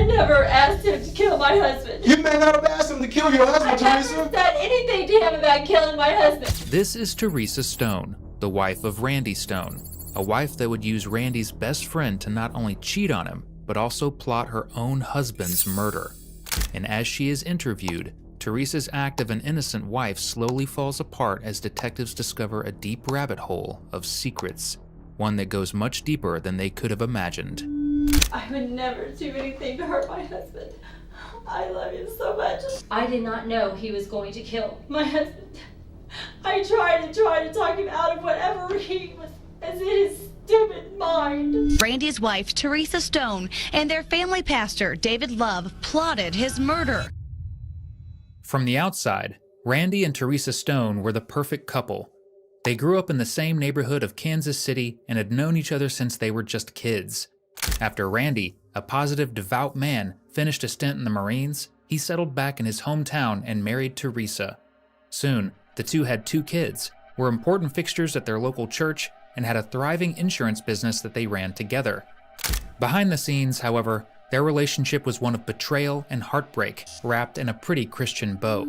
I never asked him to kill my husband. You may not have asked him to kill your husband, I Teresa. never said anything to him about killing my husband. This is Teresa Stone, the wife of Randy Stone, a wife that would use Randy's best friend to not only cheat on him, but also plot her own husband's murder. And as she is interviewed, Teresa's act of an innocent wife slowly falls apart as detectives discover a deep rabbit hole of secrets, one that goes much deeper than they could have imagined. I would never do anything to hurt my husband. I love him so much. I did not know he was going to kill my husband. I tried to talk him out of whatever he was in his stupid mind. Randy's wife, Teresa Stone, and their family pastor, David Love, plotted his murder. From the outside, Randy and Teresa Stone were the perfect couple. They grew up in the same neighborhood of Kansas City and had known each other since they were just kids. After Randy, a positive, devout man, finished a stint in the Marines, he settled back in his hometown and married Teresa. Soon, the two had 2 kids, were important fixtures at their local church, and had a thriving insurance business that they ran together. Behind the scenes, however, their relationship was one of betrayal and heartbreak, wrapped in a pretty Christian bow.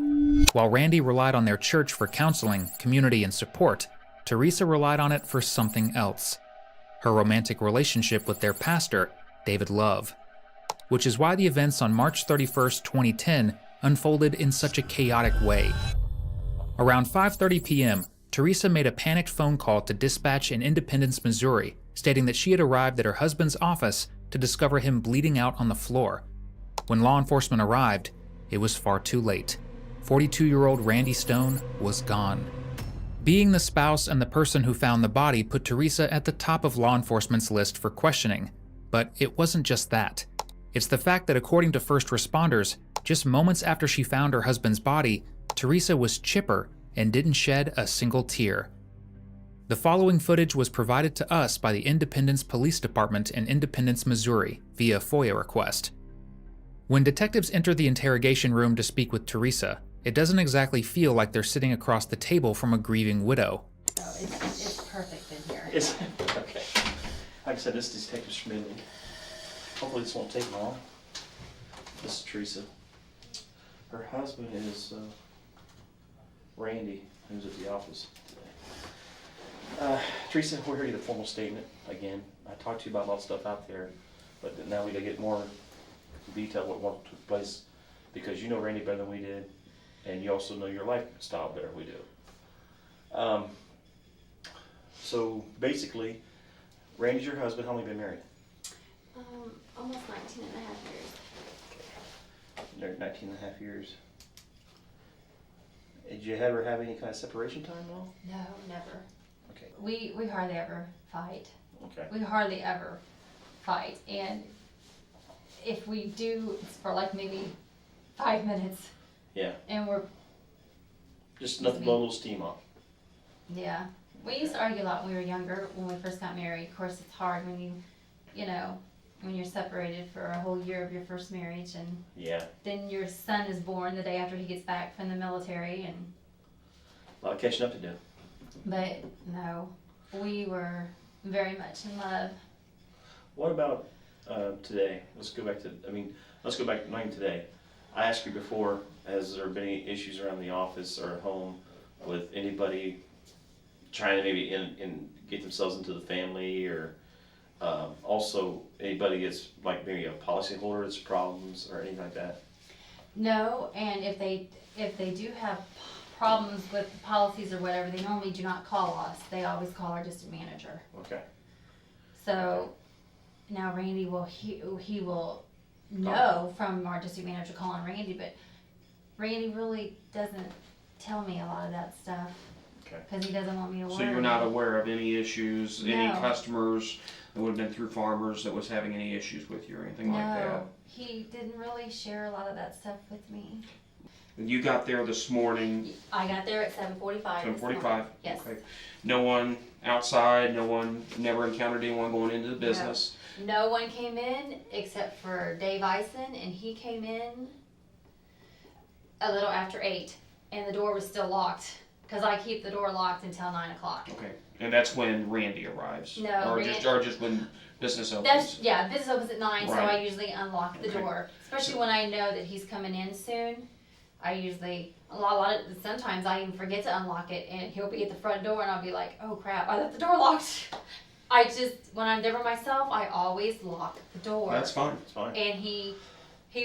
While Randy relied on their church for counseling, community, and support, Teresa relied on it for something else: her romantic relationship with their pastor, David Love. Which is why the events on March 31st, 2010 unfolded in such a chaotic way. Around 5:30 p.m., Teresa made a panicked phone call to dispatch in Independence, Missouri, stating that she had arrived at her husband's office to discover him bleeding out on the floor. When law enforcement arrived, it was far too late. 42-year-old Randy Stone was gone. Being the spouse and the person who found the body put Teresa at the top of law enforcement's list for questioning. But it wasn't just that. It's the fact that according to first responders, just moments after she found her husband's body, Teresa was chipper and didn't shed a single tear. The following footage was provided to us by the Independence Police Department in Independence, Missouri, via FOIA request. When detectives enter the interrogation room to speak with Teresa, it doesn't exactly feel like they're sitting across the table from a grieving widow. Oh, it's perfect in here. It's okay. Like I said, this is Detective Schmidley. Hopefully this won't take long. This is Teresa. Her husband is Randy, who's at the office today. Teresa, we're here to get a formal statement again. I talked to you about a lot of stuff out there, but now we gotta get more detail what took place, because you know Randy better than we did, and you also know your lifestyle better than we do. So basically, Randy's your husband. How long have you been married? Almost 19 and a half years. Married 19 and a half years. Did you ever have any kind of separation time at all? No, never. Okay. We hardly ever fight. Okay. We hardly ever fight, and if we do, it's for like maybe 5 minutes, Yeah. and we're, Just enough to blow a little steam off. yeah. We used to argue a lot when we were younger, when we first got married. Of course, it's hard when you know, when you're separated for a whole year of your first marriage, and Yeah. then your son is born the day after he gets back from the military, and A lot of catching up to do. but no, we were very much in love. What about today? Let's go back to not even today. I asked you before, has there been any issues around the office or at home with anybody trying to maybe get themselves into the family, or also anybody gets like maybe a policy holder that's problems or anything like that? No, and if they do have problems with policies or whatever, they normally do not call us. They always call our district manager. Okay. So now Randy will he will know from our district manager calling Randy, but Randy really doesn't tell me a lot of that stuff. Okay. Because he doesn't want me to worry. So you're not aware of any issues, any No. customers that would have been through farmers that was having any issues with you or anything like that? No, he didn't really share a lot of that stuff with me. You got there this morning, I got there at 7:45. 7:45? Yes. Okay. No one outside, no one, never encountered anyone going into the business? No one came in except for Dave Eisen, and he came in a little after 8, and the door was still locked, because I keep the door locked until 9 o'clock. Okay. And that's when Randy arrives? No, Or just when business opens? Business opens at 9, so I Right. usually unlock the Okay. door. Especially when I know that he's coming in soon. I usually, sometimes I even forget to unlock it and he'll be at the front door and I'll be like, oh crap, I left the door locked. When I'm there by myself, I always lock the door. That's fine. It's fine. And he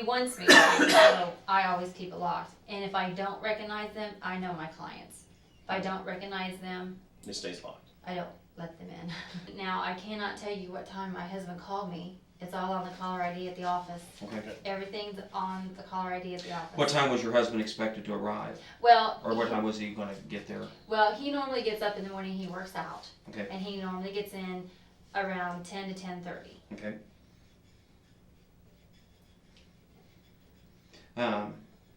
wants me, so I always keep it locked. And if I don't recognize them, I know my clients. If I don't recognize them, It stays locked. I don't let them in. Now, I cannot tell you what time my husband called me. It's all on the caller ID at the office. Okay. Everything's on the caller ID at the office. What time was your husband expected to arrive? Well, Or what time was he gonna get there? well, he normally gets up in the morning, he works out. Okay. And he normally gets in around 10 to 10:30. Okay.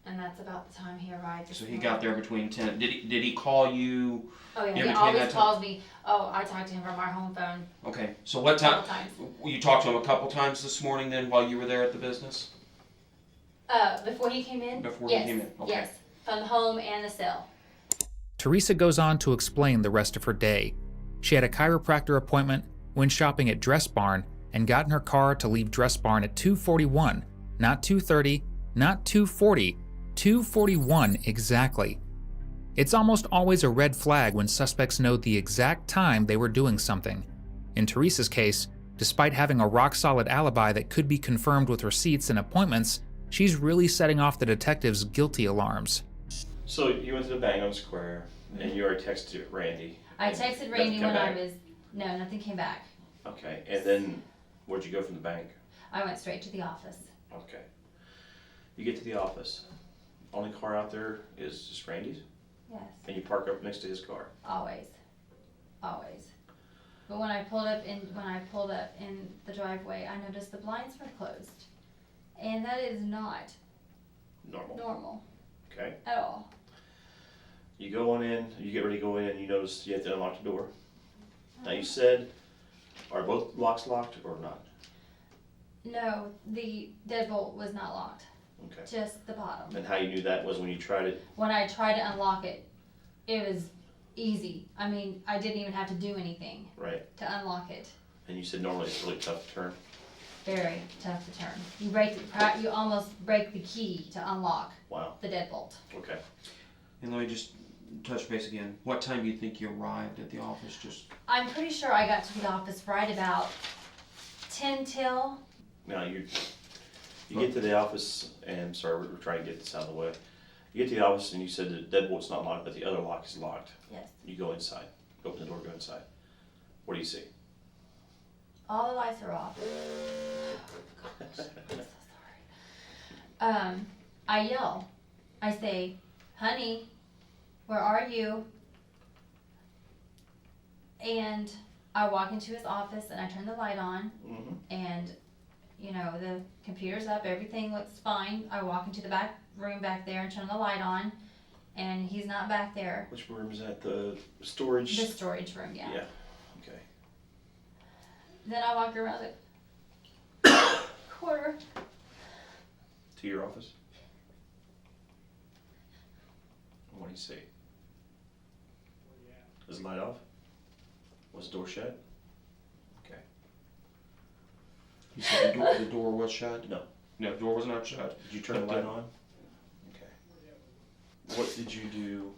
And that's about the time he arrived. this So he morning. got there between 10. Did he call you? Oh yeah, in he between always that time? calls me. Oh, I talked to him from our home phone Okay. So what a time? couple times. You talked to him a couple times this morning then while you were there at the business? Before he came in? Before he Yes, came in, okay. Yes, from the home and the cell. Teresa goes on to explain the rest of her day. She had a chiropractor appointment, went shopping at Dress Barn, and got in her car to leave Dress Barn at 2:41, not 2:30, not 2:40, 2:41 exactly. It's almost always a red flag when suspects know the exact time they were doing something. In Teresa's case, despite having a rock-solid alibi that could be confirmed with receipts and appointments, she's really setting off the detectives' guilty alarms. So you went to the Bang on Square, and you already texted Randy. I texted Nothing Randy come when I back? was, no, nothing came back. Okay, and then where'd you go from the bank? I went straight to the office. Okay. You get to the office. Only car out there is just Randy's, Yes, and you park up next to his car. always, always. But when I pulled up in the driveway, I noticed the blinds were closed, and that is not normal Okay. at all. You go on in. You get ready to go in, and you notice you have to unlock the door. Now you said, are both locks locked or not? No, the deadbolt was not locked, Okay. just the bottom. And how you knew that was when you tried it. When I tried to unlock it, it was easy. I mean, I didn't even have to do anything Right. to unlock it. And you said normally it's really tough to turn. Very tough to turn. You almost break the key to unlock Wow. the deadbolt. Okay. And let me just touch base again. What time do you think you arrived at the office? Just I'm pretty sure I got to the office right about 10 till. Now you get to the office, and sorry, we're trying to get this out of the way. You get to the office, and you said the deadbolt's not locked, but the other lock is locked. Yes. You go inside. Open the door, go inside. What do you see? All the lights are off. Gosh, I'm so sorry. I yell. I say, honey, where are you? And I walk into his office and I turn the light on, Mm-hmm. and the computer's up, everything looks fine. I walk into the back room back there and turn the light on, and he's not back there. Which room is that? The storage? The storage room, yeah. Yeah. Okay. Then I walk around the corner. To your office? What do you see? Is the light off? Was the door shut? Okay. you said the door was shut? No. No, the door was not shut. Did you turn the light on? Okay. What did you do?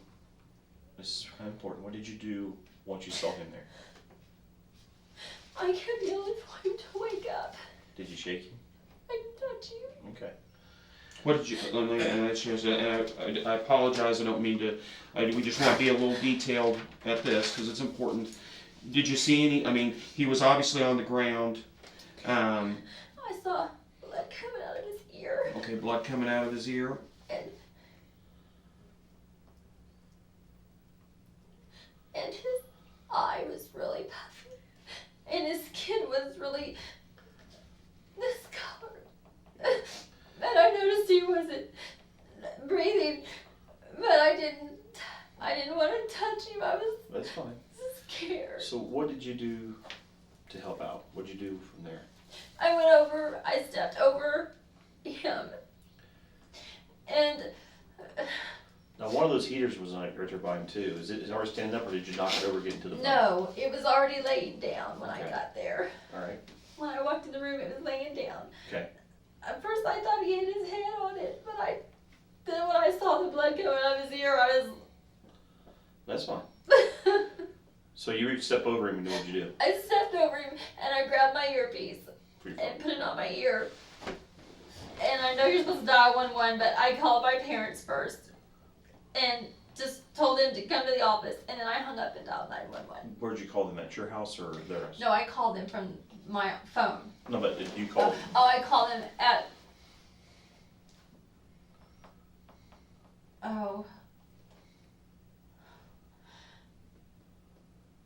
This is kind of important. What did you do once you saw him there? I kept yelling for him to wake up. Did you shake him? I didn't touch you. Okay. What did you? And I apologize. I don't mean to. We just want to be a little detailed at this because it's important. Did you see any? I mean, he was obviously on the ground. I saw blood coming out of his ear. Okay, blood coming out of his ear. And his eye was really puffy. And his skin was really discolored. And I noticed he wasn't breathing, but I didn't want to touch him. I was That's fine. scared. So what did you do to help out? What did you do from there? I stepped over him, Now, one of those heaters was like right there by him too. Is it already standing up, or did you knock it over getting to the phone? No, it was already laying down when Okay. I got there. All right. When I walked in the room, it was laying down. Okay. At first, I thought he hit his head on it, but then when I saw the blood coming out of his ear, I That's fine. was. So you stepped over him, and what did you do? I stepped over him and I grabbed my earpiece Pretty and fine. put it on my ear. And I know you're supposed to dial 111, but I called my parents first and just told them to come to the office, and then I hung up and dialed 911. Where'd you call them? At your house or their house? No, I called them from my phone. No, but did you call them? Oh, I called them at. Oh.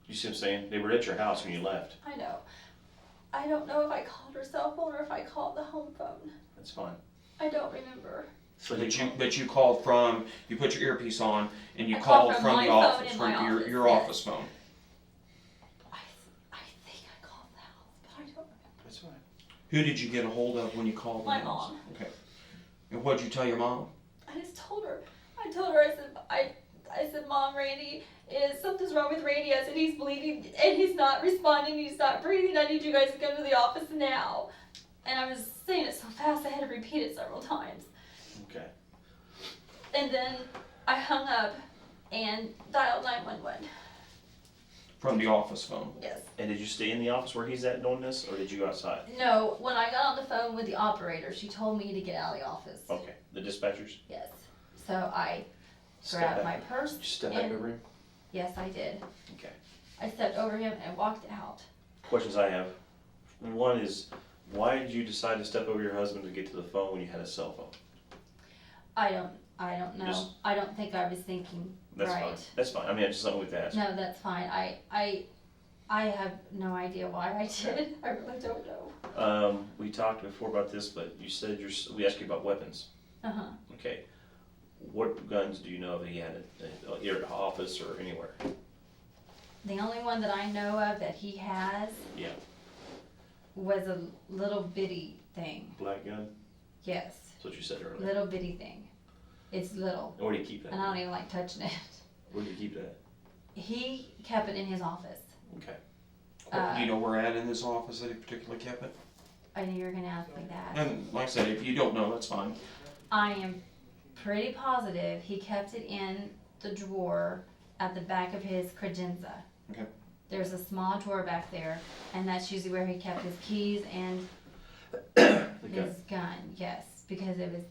You see what I'm saying? They were at your house when you left. I know. I don't know if I called her cell phone or if I called the home phone. That's fine. I don't remember. So That you called from, you put your earpiece on, and you I called called from from my the phone office, in from my office, your yes. office phone. I think I called the house, but I don't remember. That's fine. Who did you get a hold of when you called the My house? mom. Okay. And what'd you tell your mom? I just told her. I told her, I said, Mom, Randy, something's wrong with Randy. I said, he's bleeding and he's not responding, he's not breathing. I need you guys to come to the office now. And I was saying it so fast, I had to repeat it several times. Okay. And then I hung up and dialed 911. From the office phone. Yes. And did you stay in the office where he's at doing this, or did you go outside? No, when I got on the phone with the operator, she told me to get out of the office. Okay. The dispatchers? Yes. So I Step grabbed back. my purse. Did you step back and- over him? Yes, I did. Okay. I stepped over him and walked out. Questions I have. One is, why did you decide to step over your husband to get to the phone when you had a cell phone? I don't know. Just- I don't think I was thinking That's right. fine. That's fine. I mean, it's just something we've asked. No, that's fine. I have no idea why I did. I really don't know. We talked before about this, but you said we asked you about weapons. Uh-huh. Okay. What guns do you know that he had at your office or anywhere? The only one that I know of that he has Yeah. was a little bitty thing. Black gun? Yes. That's what you said earlier. Little bitty thing. It's little. And where do you keep that? And I don't even like touching it. Where do you keep that? He kept it in his office. Okay. Do you know where at in this office that he particularly kept it? I knew you were gonna ask me that. And like I said, if you don't know, that's fine. I am pretty positive he kept it in the drawer at the back of his credenza. Okay. There's a small drawer back there, and that's usually where he kept his keys and The gun. his gun. Yes, because it was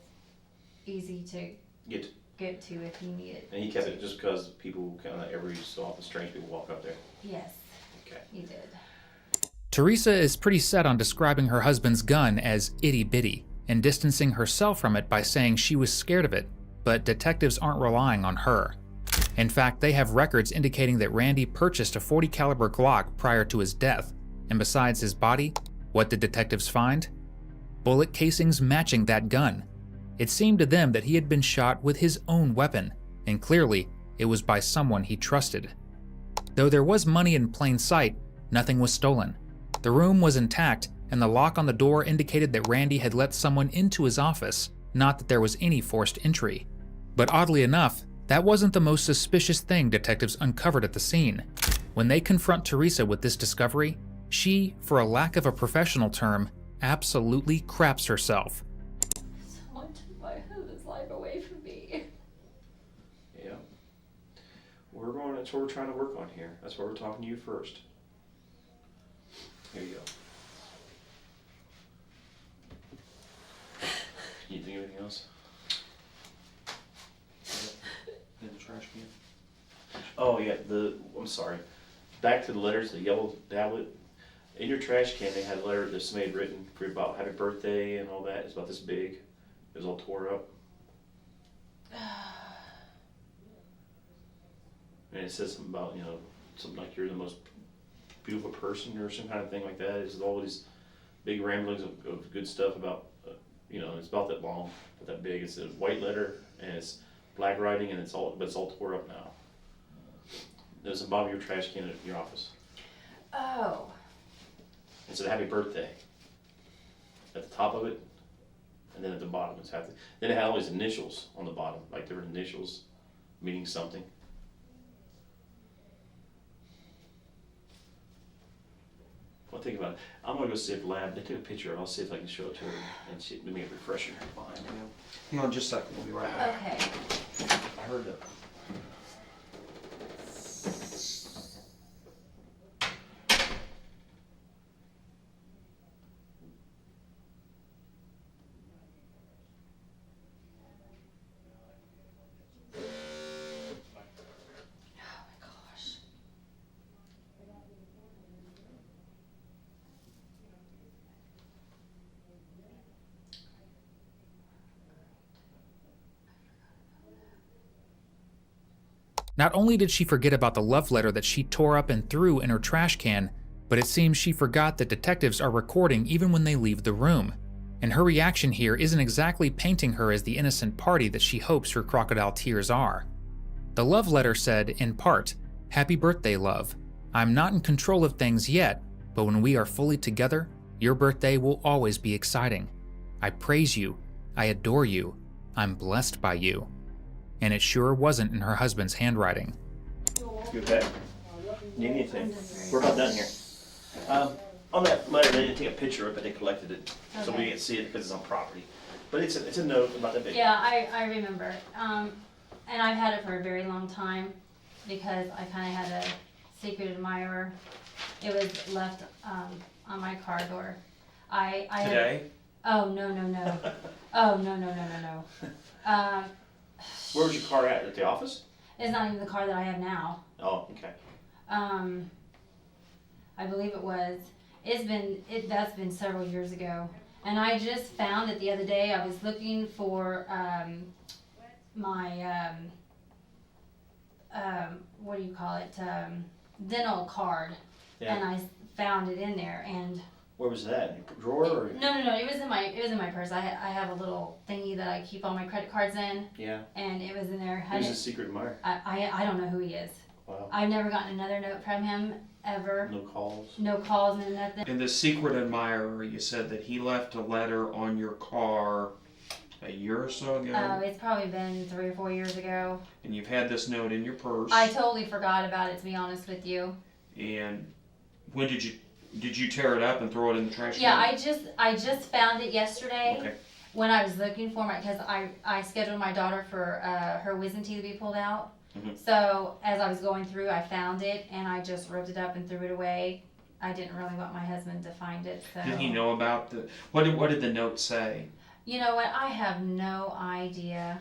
easy to Get. get to if he needed. And he kept it just because people kind of every so often strange people walk up there. Yes, Okay. he did. Teresa is pretty set on describing her husband's gun as itty-bitty and distancing herself from it by saying she was scared of it, but detectives aren't relying on her. In fact, they have records indicating that Randy purchased a .40 caliber Glock prior to his death, and besides his body, what did detectives find? Bullet casings matching that gun. It seemed to them that he had been shot with his own weapon, and clearly, it was by someone he trusted. Though there was money in plain sight, nothing was stolen. The room was intact, and the lock on the door indicated that Randy had let someone into his office, not that there was any forced entry. But oddly enough, that wasn't the most suspicious thing detectives uncovered at the scene. When they confront Teresa with this discovery, she, for a lack of a professional term, absolutely craps herself. Someone took my husband's life away from me. Yeah. That's what we're trying to work on here. That's why we're talking to you first. Here you go. You think of anything else? In the trash can. Oh yeah, I'm sorry. Back to the letters, the yellow tablet. In your trash can, they had a letter that somebody had written for about happy birthday and all that. It's about this big. It was all tore up. And it says something about, something like you're the most beautiful person or some kind of thing like that. It's all these big ramblings of good stuff about, it's about that long, about that big. It's a white letter and it's black writing and it's all tore up now. There's the bottom of your trash can in your office. Oh. It said happy birthday at the top of it, and then at the bottom it's happy. Then it had all these initials on the bottom, like there were initials. meaning something. Well, think about it. I'm gonna go see if lab. They took a picture. I'll see if I can show it to her and see. Let me get a refresher in her mind. Hang on just a second, we'll be right back. Okay. I heard that. Oh my gosh. Not only did she forget about the love letter that she tore up and threw in her trash can, but it seems she forgot that detectives are recording even when they leave the room. And her reaction here isn't exactly painting her as the innocent party that she hopes her crocodile tears are. The love letter said, in part, "Happy birthday, love. I'm not in control of things yet, but when we are fully together, your birthday will always be exciting. I praise you. I adore you. I'm blessed by you." And it sure wasn't in her husband's handwriting. You okay? Need anything? We're about done here. On that letter, they didn't take a picture of it, but they collected it, so we Okay. can't see it because it's on property. But it's a note about that big. Yeah, I remember. And I've had it for a very long time because I kind of had a secret admirer. It was left on my car door. I had, Today? oh, no. Oh, no. Where was your car at the office? It's not even the car that I have now. Oh, okay. I believe it was. That's been several years ago. And I just found it the other day. I was looking for my what do you call it? Dental card. Yeah. And I found it in there. And Where was that? In your drawer? Or? no, it was in my purse. I have a little thingy that I keep all my credit cards in, Yeah. and it was in there. Who's the secret admirer? I don't know who he is. Wow. I've never gotten another note from him ever. No calls. No calls, no nothing. And the secret admirer, you said that he left a letter on your car a year or so ago, It's probably been 3 or 4 years ago. and you've had this note in your purse. I totally forgot about it, to be honest with you. And when did you tear it up and throw it in the trash can? Yeah, I just found it yesterday. Okay. When I was looking for because I scheduled my daughter for her wisdom teeth to be pulled out. Mhm. So as I was going through, I found it and I just ripped it up and threw it away. I didn't really want my husband to find it. So. Did he know about the? What did the note say? You know what? I have no idea.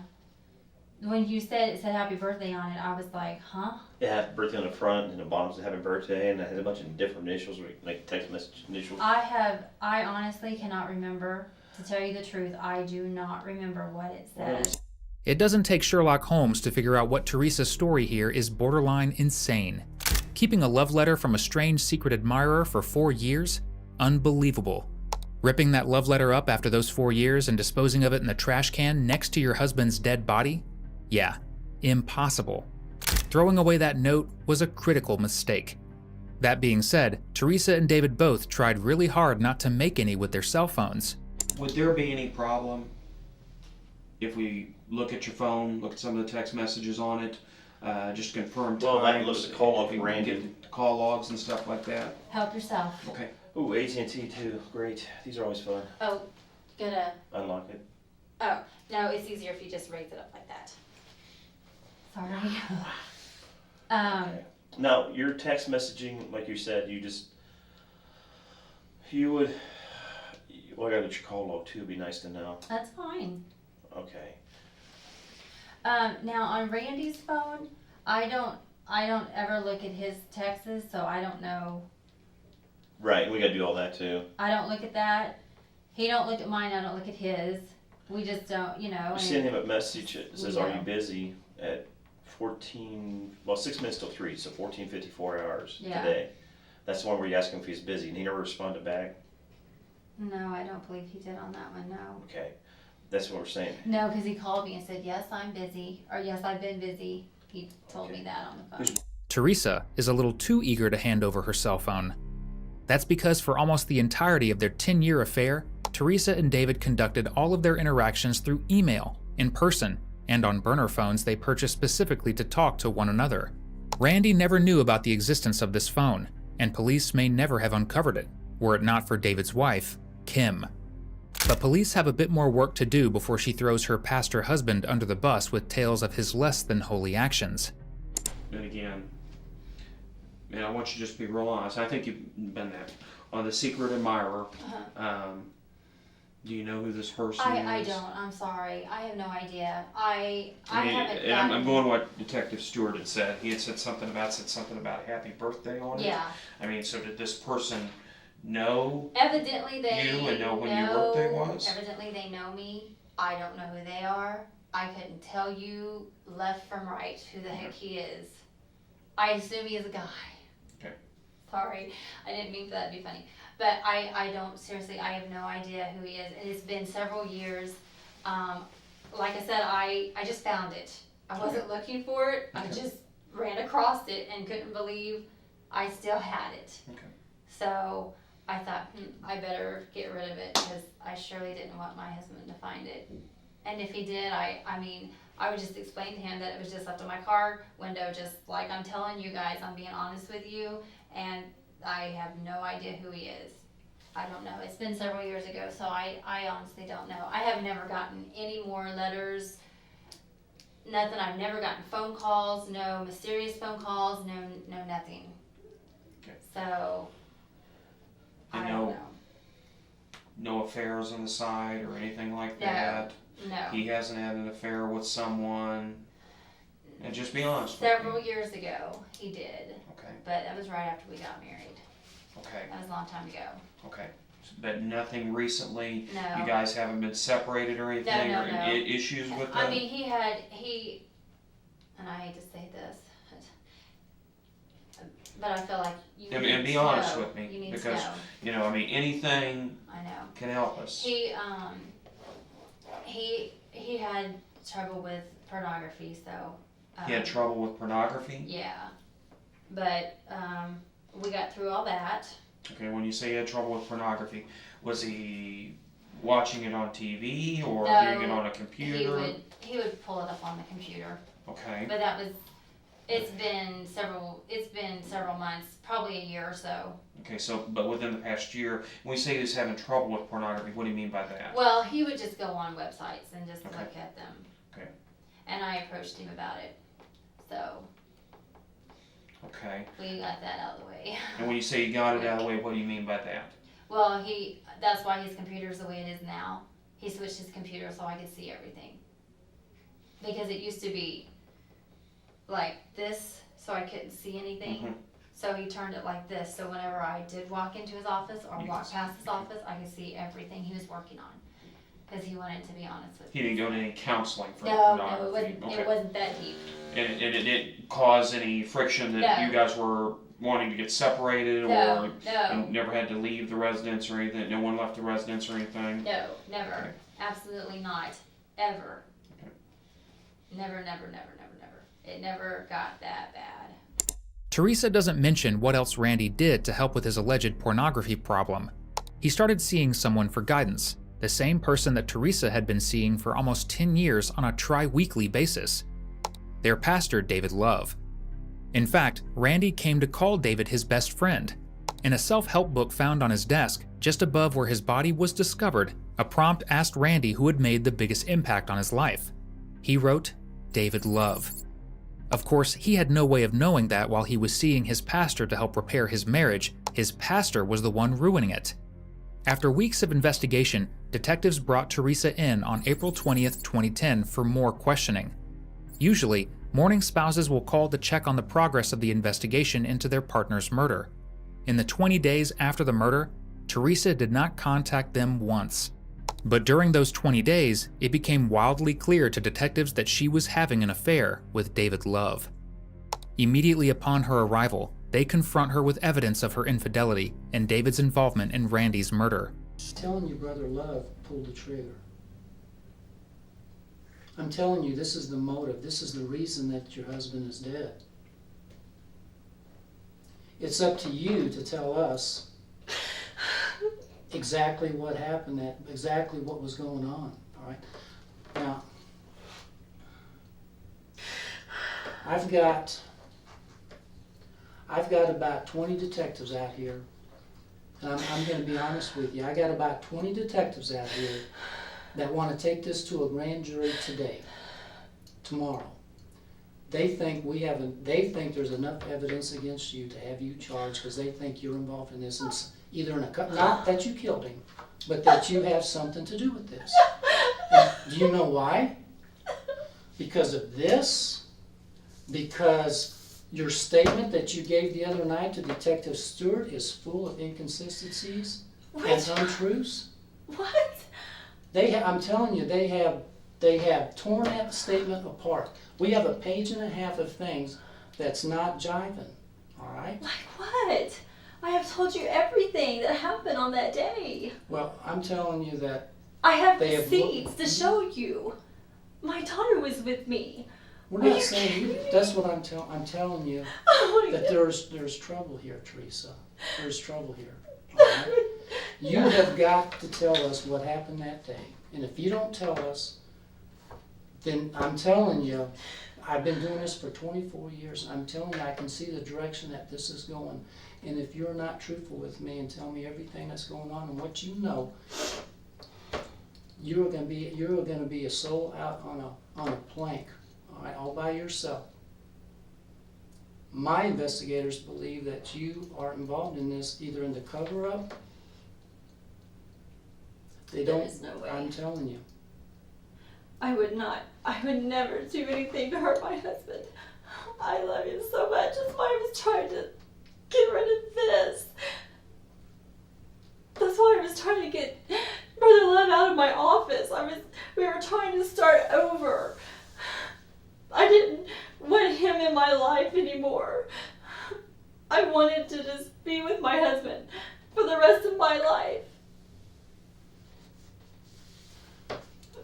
When you said it said happy birthday on it, I was like, huh? It had birthday on the front, and the bottom said happy birthday, and it had a bunch of different initials, like text message initials. I honestly cannot remember. To tell you the truth, I do not remember what it said. It doesn't take Sherlock Holmes to figure out what Teresa's story here is borderline insane. Keeping a love letter from a strange secret admirer for 4 years? Unbelievable. Ripping that love letter up after those 4 years and disposing of it in the trash can next to your husband's dead body? Yeah, impossible. Throwing away that note was a critical mistake. That being said, Teresa and David both tried really hard not to make any with their cell phones. Would there be any problem if we look at your phone, look at some of the text messages on it, just confirm times? Well, I can look at the call log if we from Randy. get the call logs and stuff like that. Help yourself. Okay. Ooh, AT&T too. Great. These are always fun. Oh, gonna. Unlock it. Oh, no, it's easier if you just raise it up like that. Sorry. Okay. Now, your text messaging, like you said, you would, well, I gotta get your call log too, it'd be nice to know. That's fine. Okay. Now on Randy's phone, I don't ever look at his texts, so I don't know. Right, we gotta do all that too. I don't look at that. He don't look at mine. I don't look at his. We just don't, you know. You send him a message that says, "Are Yeah. you busy?" at 6 minutes till 3, so 14:54 hours Yeah. today. That's the one where you ask him if he's busy, and he never responded back. No, I don't believe he did on that one. No. Okay, that's what we're saying. No, because he called me and said, "Yes, I'm busy," or "Yes, I've been busy." He told me that on the phone. Teresa is a little too eager to hand over her cell phone. That's because for almost the entirety of their 10-year affair, Teresa and David conducted all of their interactions through email, in person, and on burner phones they purchased specifically to talk to one another. Randy never knew about the existence of this phone, and police may never have uncovered it, were it not for David's wife, Kim. But police have a bit more work to do before she throws her pastor husband under the bus with tales of his less than holy actions. And again, man, I want you to just be real honest. I think you've been there. On The Secret Admirer, do you know who this person I is? don't. I'm sorry. I have no idea. I mean, haven't and gotten... I'm going what Detective Stewart had said. He had said something about happy birthday on it. Yeah. I mean, so did this person know Evidently they you and know when your birthday was? Evidently they know me. I don't know who they are. I couldn't tell you left from right who the heck he is. I assume he is a guy. Okay. Sorry, I didn't mean for that to be funny. But I don't, seriously, I have no idea who he is. And it's been several years. Like I said, I just found it. I wasn't looking for it. I just ran across it and couldn't believe I still had it. Okay. So I thought, I better get rid of it because I surely didn't want my husband to find it. And if he did, I mean, I would just explain to him that it was just left on my car window, just like I'm telling you guys, I'm being honest with you, and I have no idea who he is. I don't know. It's been several years ago, so I honestly don't know. I have never gotten any more letters, nothing. I've never gotten phone calls, no mysterious phone calls, no nothing. Okay. So, And I don't know. No affairs on the side or anything like that? No. He hasn't had an affair with someone? And just be honest with Several me. years ago, he did. Okay. But that was right after we got married. Okay. That was a long time ago. Okay. But nothing recently? No. You guys haven't been separated or anything? No. Or issues with I that? mean, and I hate to say this, but I feel like you need And be to honest know. with me, You need because, to know. you know, I mean, anything I know. can help us. He had trouble with pornography, so. He had trouble with pornography? Yeah. But, we got through all that. Okay, when you say he had trouble with pornography, was he watching it on TV or No, viewing it on a computer? He would pull it up on the computer. Okay. But it's been several months, probably a year or so. Okay, so, but within the past year, when we say he was having trouble with pornography, what do you mean by that? Well, he would just go on websites and just Okay. look at them. Okay. And I approached him about it. So Okay. we got that out of the way. And when you say you got it out of the way, what do you mean by that? Well, that's why his computer's the way it is now. He switched his computer so I could see everything. Because it used to be like this, so I couldn't see anything. Mhm. So he turned it like this, so whenever I did walk into his office or You walk could past his office, I could see everything he was working on. Because he wanted to be honest with He me. didn't go to any counseling for No, pornography? it wasn't that deep. And it didn't cause any friction that No. you guys were wanting to get separated No, or no. you never had to leave the residence or anything? No one left the residence or anything? No, never. Okay. Absolutely not. Ever. Okay. Never. It never got that bad. Teresa doesn't mention what else Randy did to help with his alleged pornography problem. He started seeing someone for guidance, the same person that Teresa had been seeing for almost 10 years on a tri-weekly basis. Their pastor, David Love. In fact, Randy came to call David his best friend. In a self-help book found on his desk, just above where his body was discovered, a prompt asked Randy who had made the biggest impact on his life. He wrote, David Love. Of course, he had no way of knowing that while he was seeing his pastor to help repair his marriage, his pastor was the one ruining it. After weeks of investigation, detectives brought Teresa in on April 20th, 2010 for more questioning. Usually, mourning spouses will call to check on the progress of the investigation into their partner's murder. In the 20 days after the murder, Teresa did not contact them once. But during those 20 days, it became wildly clear to detectives that she was having an affair with David Love. Immediately upon her arrival, they confront her with evidence of her infidelity and David's involvement in Randy's murder. I'm telling you, Brother Love pulled the trigger. I'm telling you, this is the motive. This is the reason that your husband is dead. It's up to you to tell us exactly what happened, exactly what was going on, all right? Now, I've got about 20 detectives out here, and I'm gonna be honest with you, I got about 20 detectives out here that wanna take this to a grand jury today, tomorrow. They think there's enough evidence against you to have you charged, because they think you're involved in this, and either in a, not that you killed him, but that you have something to do with this. And do you know why? Because of this? Because your statement that you gave the other night to Detective Stewart is full of inconsistencies and untruths? What? I'm telling you, they have torn that statement apart. We have a page and a half of things that's not jiving, all right? Like what? I have told you everything that happened on that day. Well, I'm telling you that I have they have receipts to show you. My daughter was with me. we're Are not you saying kidding you. me? That's what I'm telling you. Oh my That God. there's trouble here, Teresa. There's trouble here. All right? You have got to tell us what happened that day. And if you don't tell us, then I'm telling you, I've been doing this for 24 years. And I'm telling you, I can see the direction that this is going. And if you're not truthful with me and tell me everything that's going on and what you know, you're gonna be a soul out on a plank, all right, all by yourself. My investigators believe that you are involved in this, either in the cover-up. They There don't. is no way. I'm telling you. I would never do anything to hurt my husband. I love him so much. That's why I was trying to get rid of this. That's why I was trying to get Brother Love out of my office. We were trying to start over. I didn't want him in my life anymore. I wanted to just be with my husband for the rest of my life.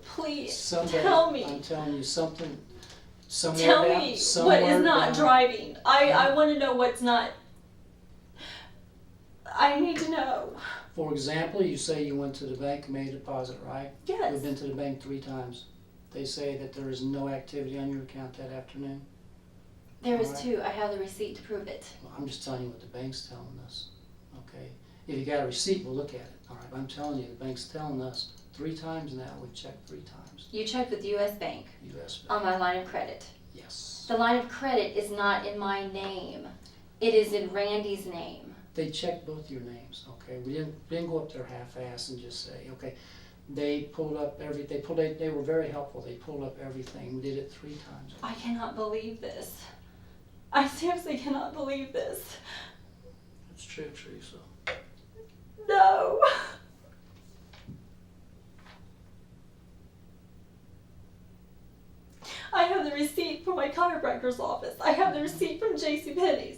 Please, tell me. I'm telling you something. Tell me what is not driving. I want to know what's not. I need to know. For example, you say you went to the bank and made a deposit, right? Yes. We've been to the bank 3 times. They say that there is no activity on your account that afternoon. There is Alright. 2. I have the receipt to prove it. Well, I'm just telling you what the bank's telling us, okay? If you got a receipt, we'll look at it, all right? But I'm telling you, the bank's telling us 3 times now. We've checked 3 times. You checked with U.S. Bank U.S. Bank. on my line of credit. Yes. The line of credit is not in my name. It is in Randy's name. They checked both your names, okay? We didn't go up there half-assed and just say, okay. They pulled up they were very helpful. They pulled up everything. We did it 3 times. I cannot believe this. I seriously cannot believe this. It's true, Teresa. No. I have the receipt from my chiropractor's office. I have the receipt from JCPenney's.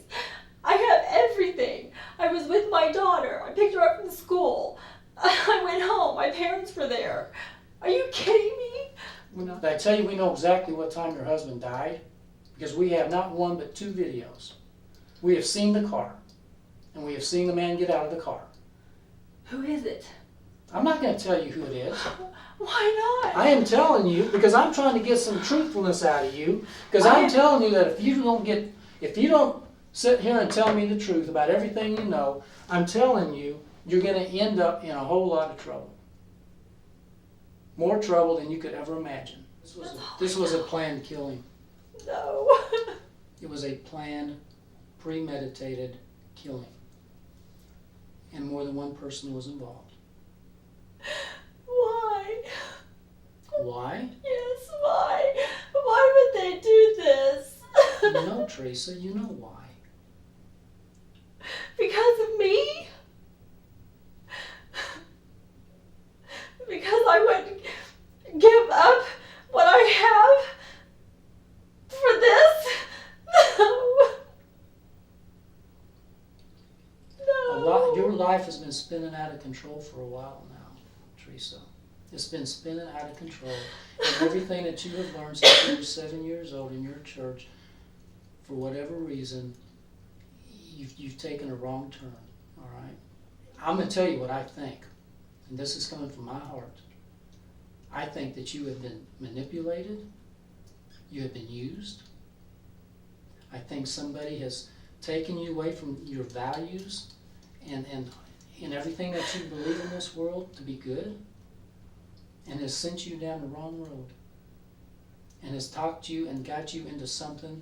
I have everything. I was with my daughter. I picked her up from school. I went home. My parents were there. Are you kidding me? Did I tell you we know exactly what time your husband died? Because we have not 1 but 2 videos. We have seen the car, and we have seen the man get out of the car. Who is it? I'm not going to tell you who it is. Why not? I am telling you because I'm trying to get some truthfulness out of you. Because I'm telling you that if you don't sit here and tell me the truth about everything you know, I'm telling you, you're going to end up in a whole lot of trouble. More trouble than you could ever imagine. This was a planned killing. No. It was a planned, premeditated killing. And more than one person was involved. Why? Why? Yes, why? Why would they do this? You know, Teresa, you know why. Because of me? Because I wouldn't give up what I have for this? No. Your life has been spinning out of control for a while now, Teresa. It's been spinning out of control. And everything that you have learned since you were 7 years old in your church, for whatever reason, you've taken a wrong turn, all right? I'm going to tell you what I think, and this is coming from my heart. I think that you have been manipulated, you have been used, I think somebody has taken you away from your values and everything that you believe in this world to be good, and has sent you down the wrong road, and has talked you and got you into something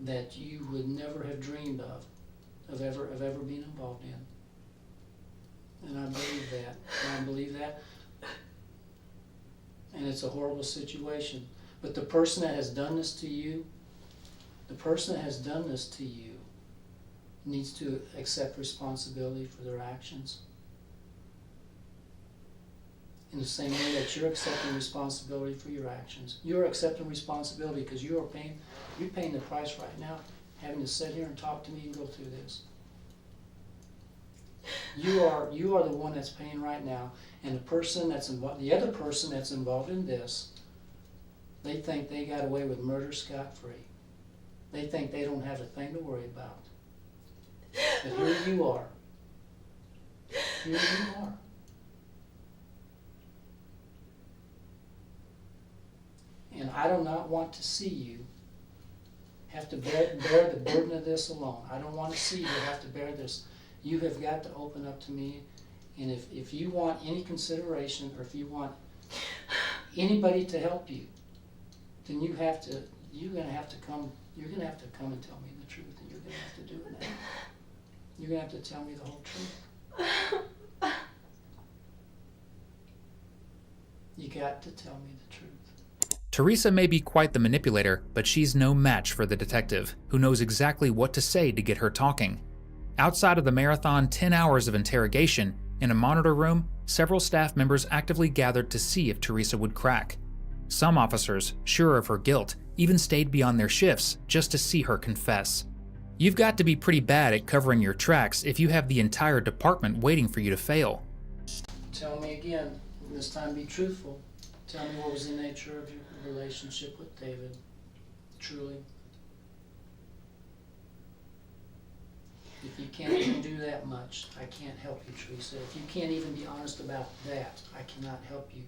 that you would never have dreamed of ever being involved in. And I believe that. And I believe that. And it's a horrible situation. But the person that has done this to you, needs to accept responsibility for their actions. In the same way that you're accepting responsibility for your actions. You're accepting responsibility because you're paying the price right now, having to sit here and talk to me and go through this. You are the one that's paying right now, and the other person that's involved in this, they think they got away with murder scot-free. They think they don't have a thing to worry about. But here you are. Here you are. And I do not want to see you have to bear the burden of this alone. I don't want to see you have to bear this. You have got to open up to me. And if you want any consideration, or if you want anybody to help you, then you're gonna have to come and tell me the truth, and you're gonna have to do it now. You're gonna have to tell me the whole truth. You got to tell me the truth. Teresa may be quite the manipulator, but she's no match for the detective, who knows exactly what to say to get her talking. Outside of the marathon 10 hours of interrogation, in a monitor room, several staff members actively gathered to see if Teresa would crack. Some officers, sure of her guilt, even stayed beyond their shifts just to see her confess. You've got to be pretty bad at covering your tracks if you have the entire department waiting for you to fail. Tell me again, this time be truthful. Tell me what was the nature of your relationship with David, truly. If you can't even do that much, I can't help you, Teresa. If you can't even be honest about that, I cannot help you.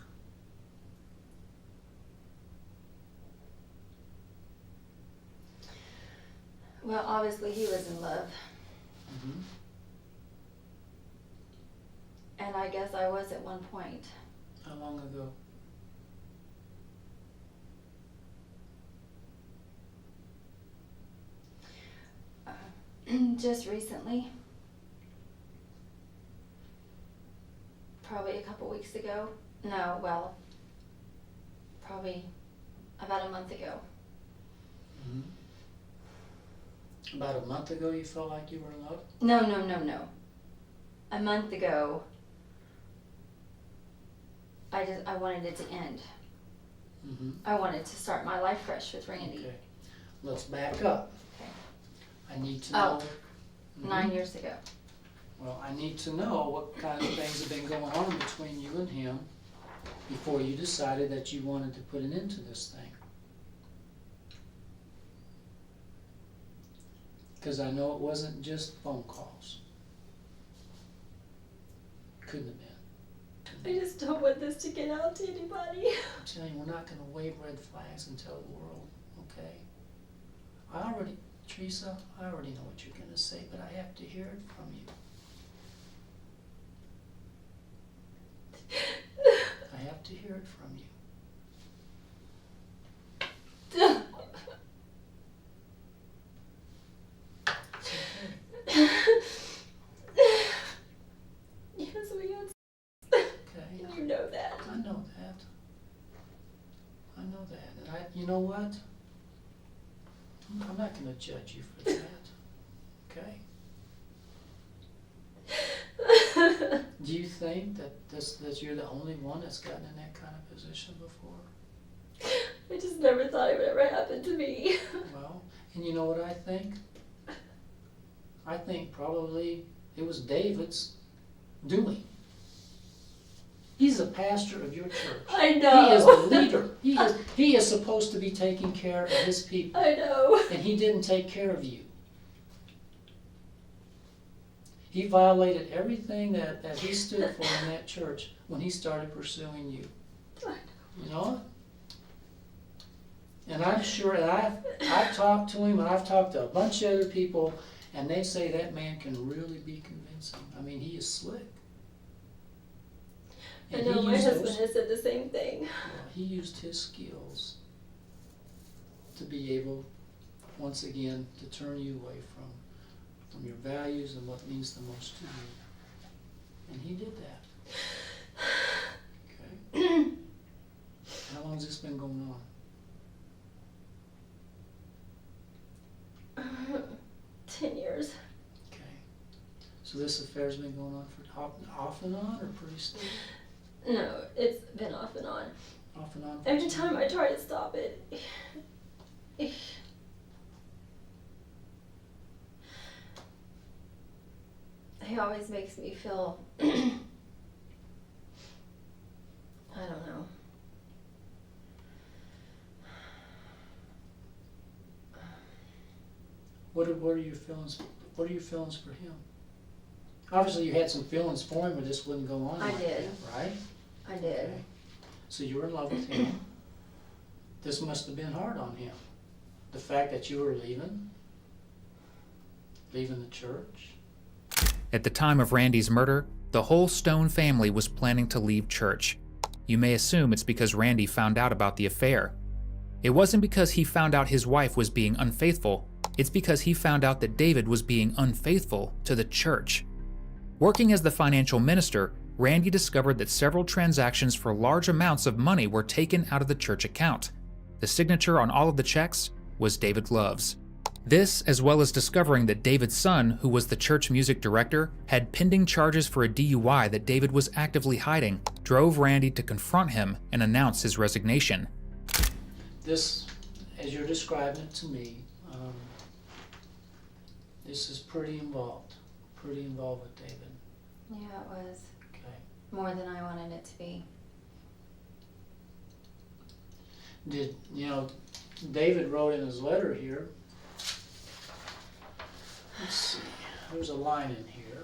Well, obviously he was in love. Mm-hmm. And I guess I was at one point. How long ago? Just recently. Probably a couple weeks ago. No, well, probably about a month ago. Mm-hmm. About a month ago you felt like you were in love? No. A month ago, I wanted it to end. Mm-hmm. I wanted to start my life fresh with Randy. Okay. Let's back up. Okay. I need to know. Oh, 9 years ago. Well, I need to know what kind of things have been going on between you and him before you decided that you wanted to put an end to this thing. Because I know it wasn't just phone calls. Couldn't have been. I just don't want this to get out to anybody. I'm telling you, we're not going to wave red flags and tell the world, okay? Teresa, I already know what you're going to say, but I have to hear it from you. I have to hear it from you. It's okay. Yes, we had. Okay. You know that. I know that. I know that. And you know what? I'm not going to judge you for that. Okay? Do you think that you're the only one that's gotten in that kind of position before? I just never thought it would ever happen to me. Well, and you know what I think? I think probably it was David's doing. He's the pastor of your church. I know. He is the leader. He is supposed to be taking care of his people. I know. And he didn't take care of you. He violated everything that he stood for in that church when he started pursuing you. I know. You know? And I'm sure, and I've talked to him, and I've talked to a bunch of other people, and they say that man can really be convincing. I mean, he is slick. I And know he my used husband those- has said the same thing. well, he used his skills to be able, once again, to turn you away from your values and what means the most to you. And he did that. Okay. How long has this been going on? 10 years. Okay. So this affair's been going on for off and on, or pretty steady? No, it's been off and on. Off and on? for Every 10 time I try to stop it, he always makes me feel, I don't know. What are your feelings? What are your feelings for him? Obviously, you had some feelings for him, or this wouldn't go on. I like did. that, right? I did. Okay. So you were in love with him. This must have been hard on him. The fact that you were leaving the church. At the time of Randy's murder, the whole Stone family was planning to leave church. You may assume it's because Randy found out about the affair. It wasn't because he found out his wife was being unfaithful, it's because he found out that David was being unfaithful to the church. Working as the financial minister, Randy discovered that several transactions for large amounts of money were taken out of the church account. The signature on all of the checks was David Love's. This, as well as discovering that David's son, who was the church music director, had pending charges for a DUI that David was actively hiding, drove Randy to confront him and announce his resignation. This, as you're describing it to me, this is pretty involved with David. Yeah, it was. Okay. More than I wanted it to be. David wrote in his letter here, let's see, there's a line in here.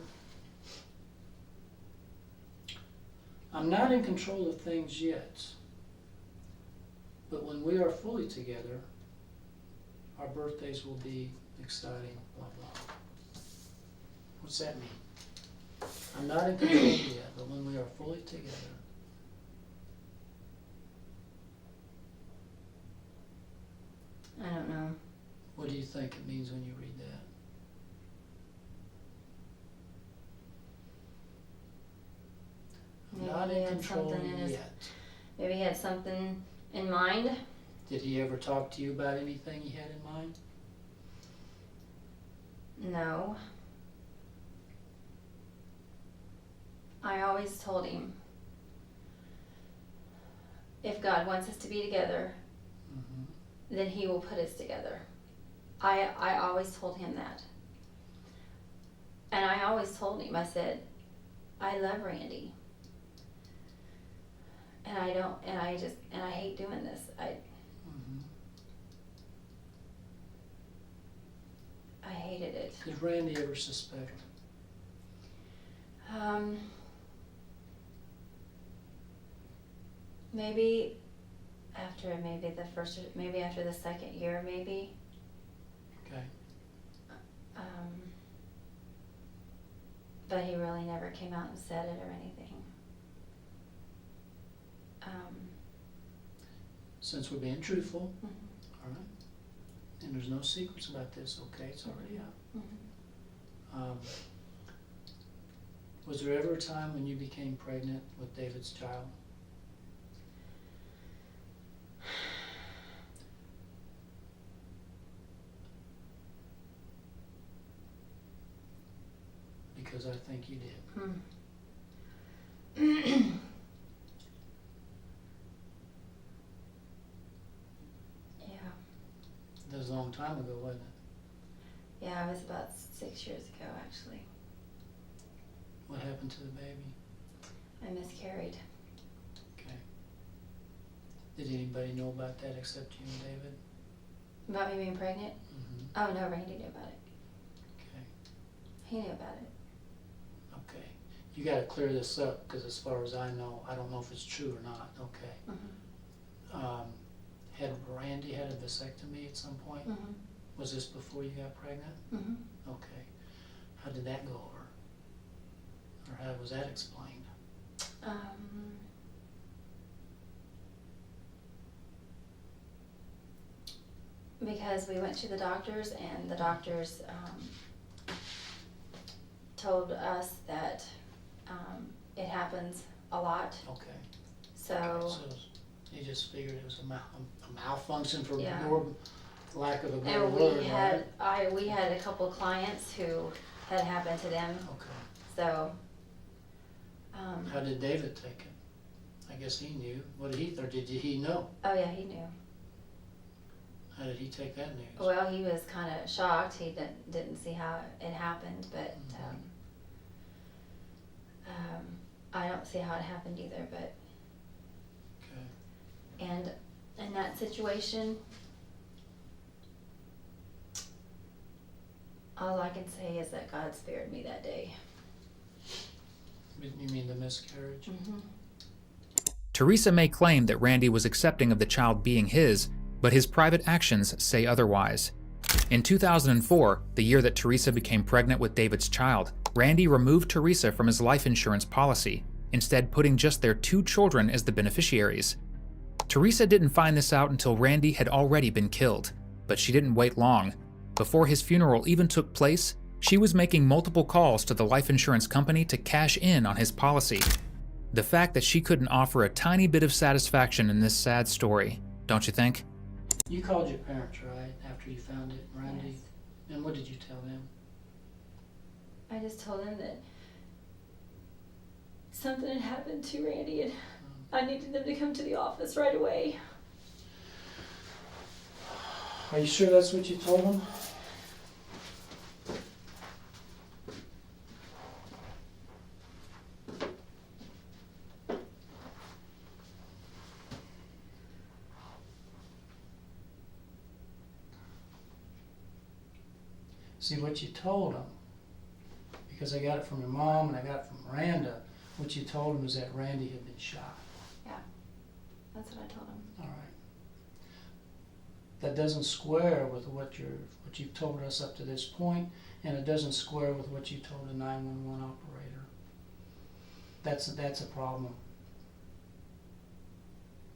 I'm not in control of things yet, but when we are fully together, our birthdays will be exciting, blah, blah. What's that mean? I'm not in control yet, but when we are fully together, I don't know. what do you think it means when you read that? I'm Maybe not he in had control something in his- yet. Maybe he had something in mind. Did he ever talk to you about anything he had in mind? No. I always told him, if God wants us to be together, Mm-hmm. then he will put us together. I always told him that. And I always told him, I said, I love Randy. And I hate doing this. Mm-hmm. I hated it. Did Randy ever suspect? Maybe after the second year, maybe. Okay. But he really never came out and said it or anything. Since we're being truthful, Mhm. all right, and there's no secrets about this, okay, it's already out. Mhm. Was there ever a time when you became pregnant with David's child? Because I think you did. Yeah. That was a long time ago, wasn't it? Yeah, it was about 6 years ago, actually. What happened to the baby? I miscarried. Okay. Did anybody know about that except you and David? About me being pregnant? Mm-hmm. Oh, no, Randy knew about it. Okay. He knew about it. Okay. You gotta clear this up, because as far as I know, I don't know if it's true or not, okay. Mhm. Had Randy had a vasectomy at some point? Mm-hmm. Was this before you got pregnant? Mm-hmm. Okay. How did that go over? Or how was that explained? Because we went to the doctors, and the doctors told us that it happens a lot. Okay. So, So you just figured it was a malfunction, for Yeah. more lack of a better and word, we had a couple of clients who had happened to them. Okay. So, How did David take it? I guess he knew. What did he, or did he know? oh yeah, he knew. How did he take that news? Well, he was kind of shocked. He didn't see how it happened, but I don't see how it happened either. But Okay. and in that situation, all I can say is that God spared me that day. You mean the miscarriage? Mm-hmm. Teresa may claim that Randy was accepting of the child being his, but his private actions say otherwise. In 2004, the year that Teresa became pregnant with David's child, Randy removed Teresa from his life insurance policy, instead putting just their 2 children as the beneficiaries. Teresa didn't find this out until Randy had already been killed, but she didn't wait long. Before his funeral even took place, she was making multiple calls to the life insurance company to cash in on his policy. The fact that she couldn't offer a tiny bit of satisfaction in this sad story, don't you think? You called your parents, right, after you found it, Randy? Yes. And what did you tell them? I just told him that something had happened to Randy, and I needed them to come to the office right away. Are you sure that's what you told them? See, what you told them, because I got it from your mom and I got it from Miranda, what you told them is that Randy had been shot. That's what I told him. All right. That doesn't square with what you've told us up to this point, and it doesn't square with what you told the 911 operator. That's a problem.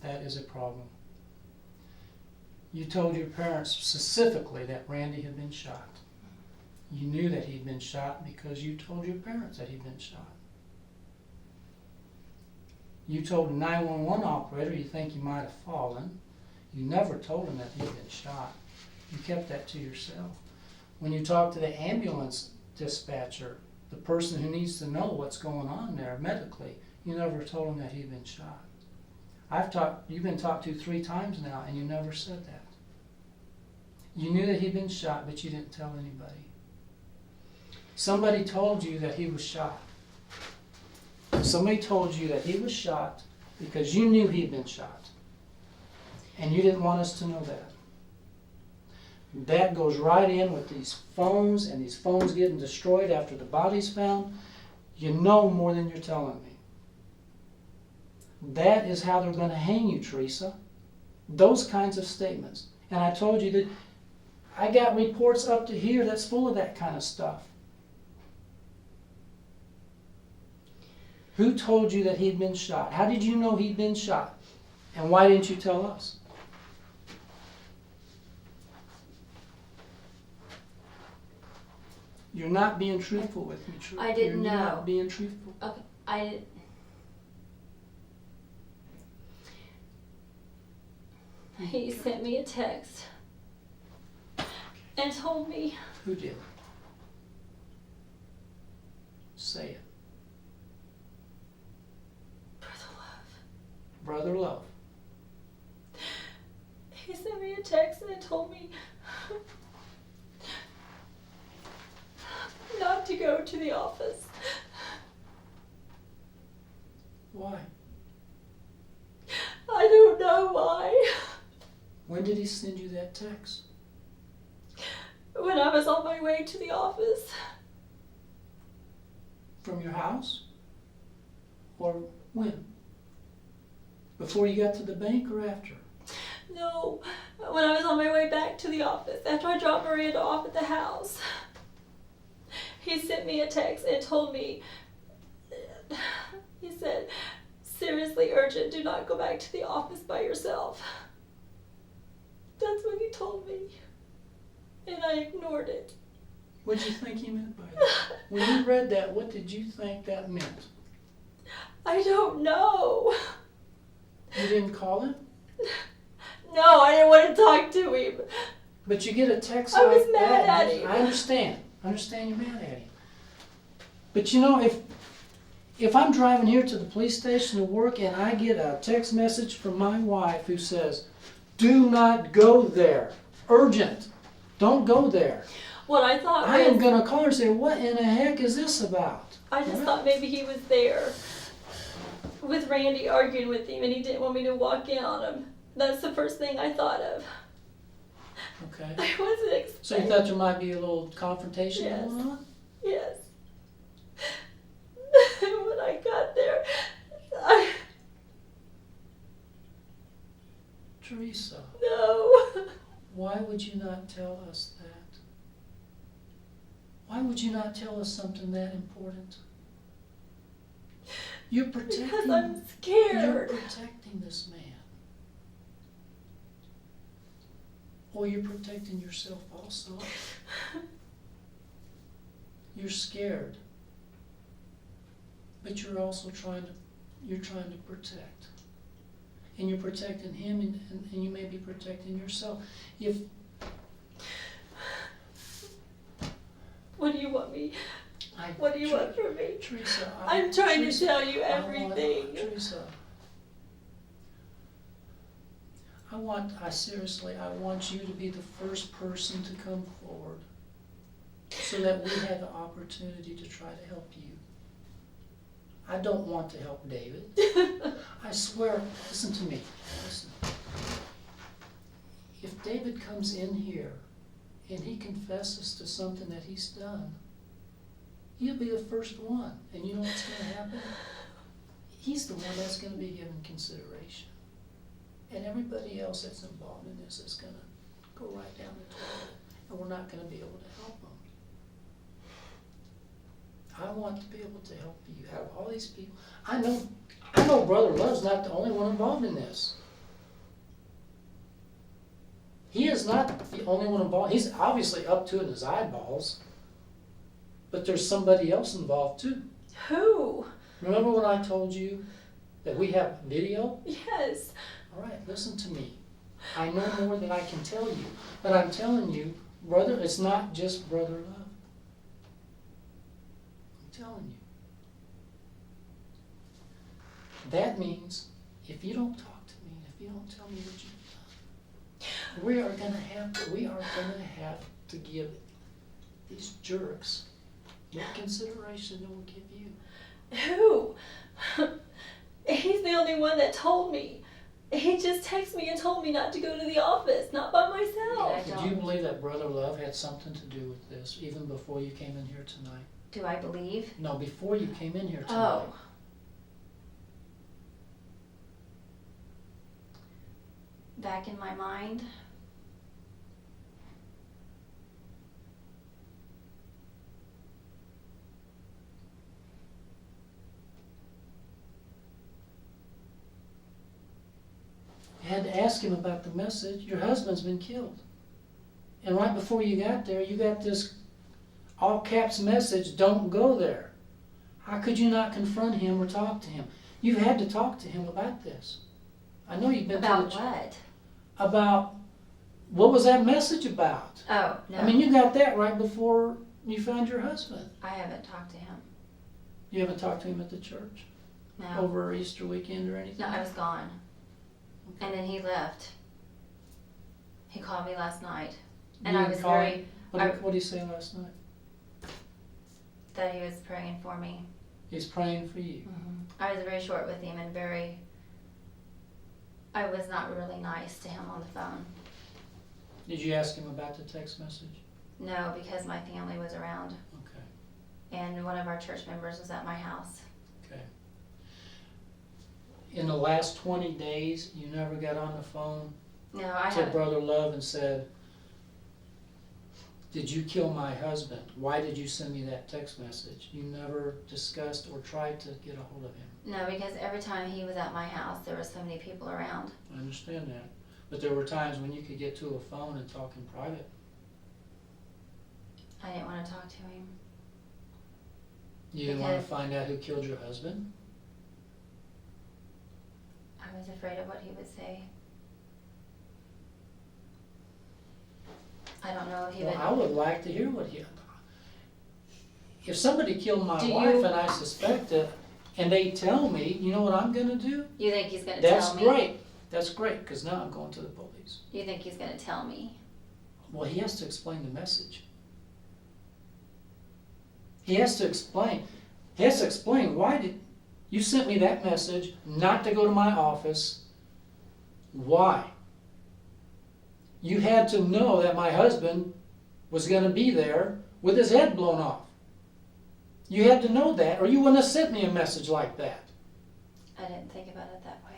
That is a problem. You told your parents specifically that Randy had been shot. You knew that he'd been shot because you told your parents that he'd been shot. You told the 911 operator you think he might have fallen. You never told him that he'd been shot. You kept that to yourself. When you talked to the ambulance dispatcher, the person who needs to know what's going on there medically, you never told him that he'd been shot. You've been talked to 3 times now, and you never said that. You knew that he'd been shot, but you didn't tell anybody. Somebody told you that he was shot. Somebody told you that he was shot because you knew he'd been shot. And you didn't want us to know that. That goes right in with these phones, and these phones getting destroyed after the body's found. You know more than you're telling me. That is how they're going to hang you, Teresa. Those kinds of statements. And I told you that I got reports up to here that's full of that kind of stuff. Who told you that he'd been shot? How did you know he'd been shot? And why didn't you tell us? You're not being truthful with me, Teresa. I didn't You're know. not being truthful. Okay, he sent me a text and told me. Who did? Say it. Brother Love. He sent me a text and told me not to go to the office. Why? I don't know why. When did he send you that text? When I was on my way to the office. From your house? Or when? Before you got to the bank or after? No, when I was on my way back to the office, after I dropped Miranda off at the house, he sent me a text and told me, he said, seriously urgent, do not go back to the office by yourself. That's what he told me, and I ignored it. What did you think he meant by that? When you read that, what did you think that meant? I don't know. You didn't call him? No, I didn't want to talk to him. But you get a text I like was mad that. at him. I understand. I understand you're mad at him. But you know, if I'm driving here to the police station to work and I get a text message from my wife who says, do not go there. Urgent. Don't go there. What I thought I am was, going to call her and say, what in the heck is this about? I just thought maybe he was there with Randy arguing with him and he didn't want me to walk in on him. That's the first thing I thought of. Okay. I wasn't expecting. So you thought there might be a little confrontation Yes. going on? Yes. When I got there, Teresa, no. why would you not tell us that? Why would you not tell us something that important? You're protecting. Because I'm You're scared. protecting this man. Or you're protecting yourself also. You're scared. But you're also trying to protect. And you're protecting him and you may be protecting yourself. What do you want me? What do you want from me? Teresa, I'm trying Teresa, to tell you everything. Teresa, I want you to be the first person to come forward so that we have the opportunity to try to help you. I don't want to help David. I swear, listen to me. Listen. If David comes in here and he confesses to something that he's done, he'll be the first one. And you know what's going to happen? He's the one that's going to be given consideration. And everybody else that's involved in this is going to go right down the toilet. And we're not going to be able to help them. I want to be able to help you. Out of all these people, I know Brother Love's not the only one involved in this. He is not the only one involved. He's obviously up to it in his eyeballs. But there's somebody else involved too. Who? Remember when I told you that we have video? Yes. All right, listen to me. I know more than I can tell you. But I'm telling you, brother, it's not just Brother Love. I'm telling you. That means if you don't talk to me, if you don't tell me what you've done, we are gonna have to give these jerks more consideration than we'll give you. Who? He's the only one that told me. He just texted me and told me not to go to the office, not by myself. Do you believe that Brother Love had something to do with this, even before you came in here tonight? Do I believe? No, before you came in here tonight. Oh. Back in my mind. You had to ask him about the message. Your husband's been killed. And right before you got there, you got this all caps message, don't go there. How could you not confront him or talk to him? You've had to talk to him about this. I know you've been About to what? About what was that message about? Oh, no. I mean, you got that right before you found your husband. I haven't talked to him. You haven't talked to him at the church? No. Over Easter weekend or anything? No, I was gone. And then he left. He called me last night. And You I didn't was call very, him? What did he say last night? that he was praying for me. He's praying for you. I was very short with him and I was not really nice to him on the phone. Did you ask him about the text message? No, because my family was around Okay. and one of our church members was at my house. Okay. In the last 20 days, you never got on the phone No, I to haven't. Brother Love and said, did you kill my husband? Why did you send me that text message? You never discussed or tried to get a hold of him. No, because every time he was at my house, there were so many people around. I understand that. But there were times when you could get to a phone and talk in private. I didn't want to talk to him. You didn't want to Because- find out who killed your husband? I was afraid of what he would say. I don't know if he Well, would. I would like to hear what he... If somebody killed my Do wife you- and I suspect it, and they tell me, you know what I'm gonna do? You think he's going to That's tell me? great. That's great, because now I'm going to the police. You think he's going to tell me? Well, he has to explain the message. He has to explain. He has to explain, why did you sent me that message not to go to my office? Why? You had to know that my husband was going to be there with his head blown off. You had to know that, or you wouldn't have sent me a message like that. I didn't think about it that way.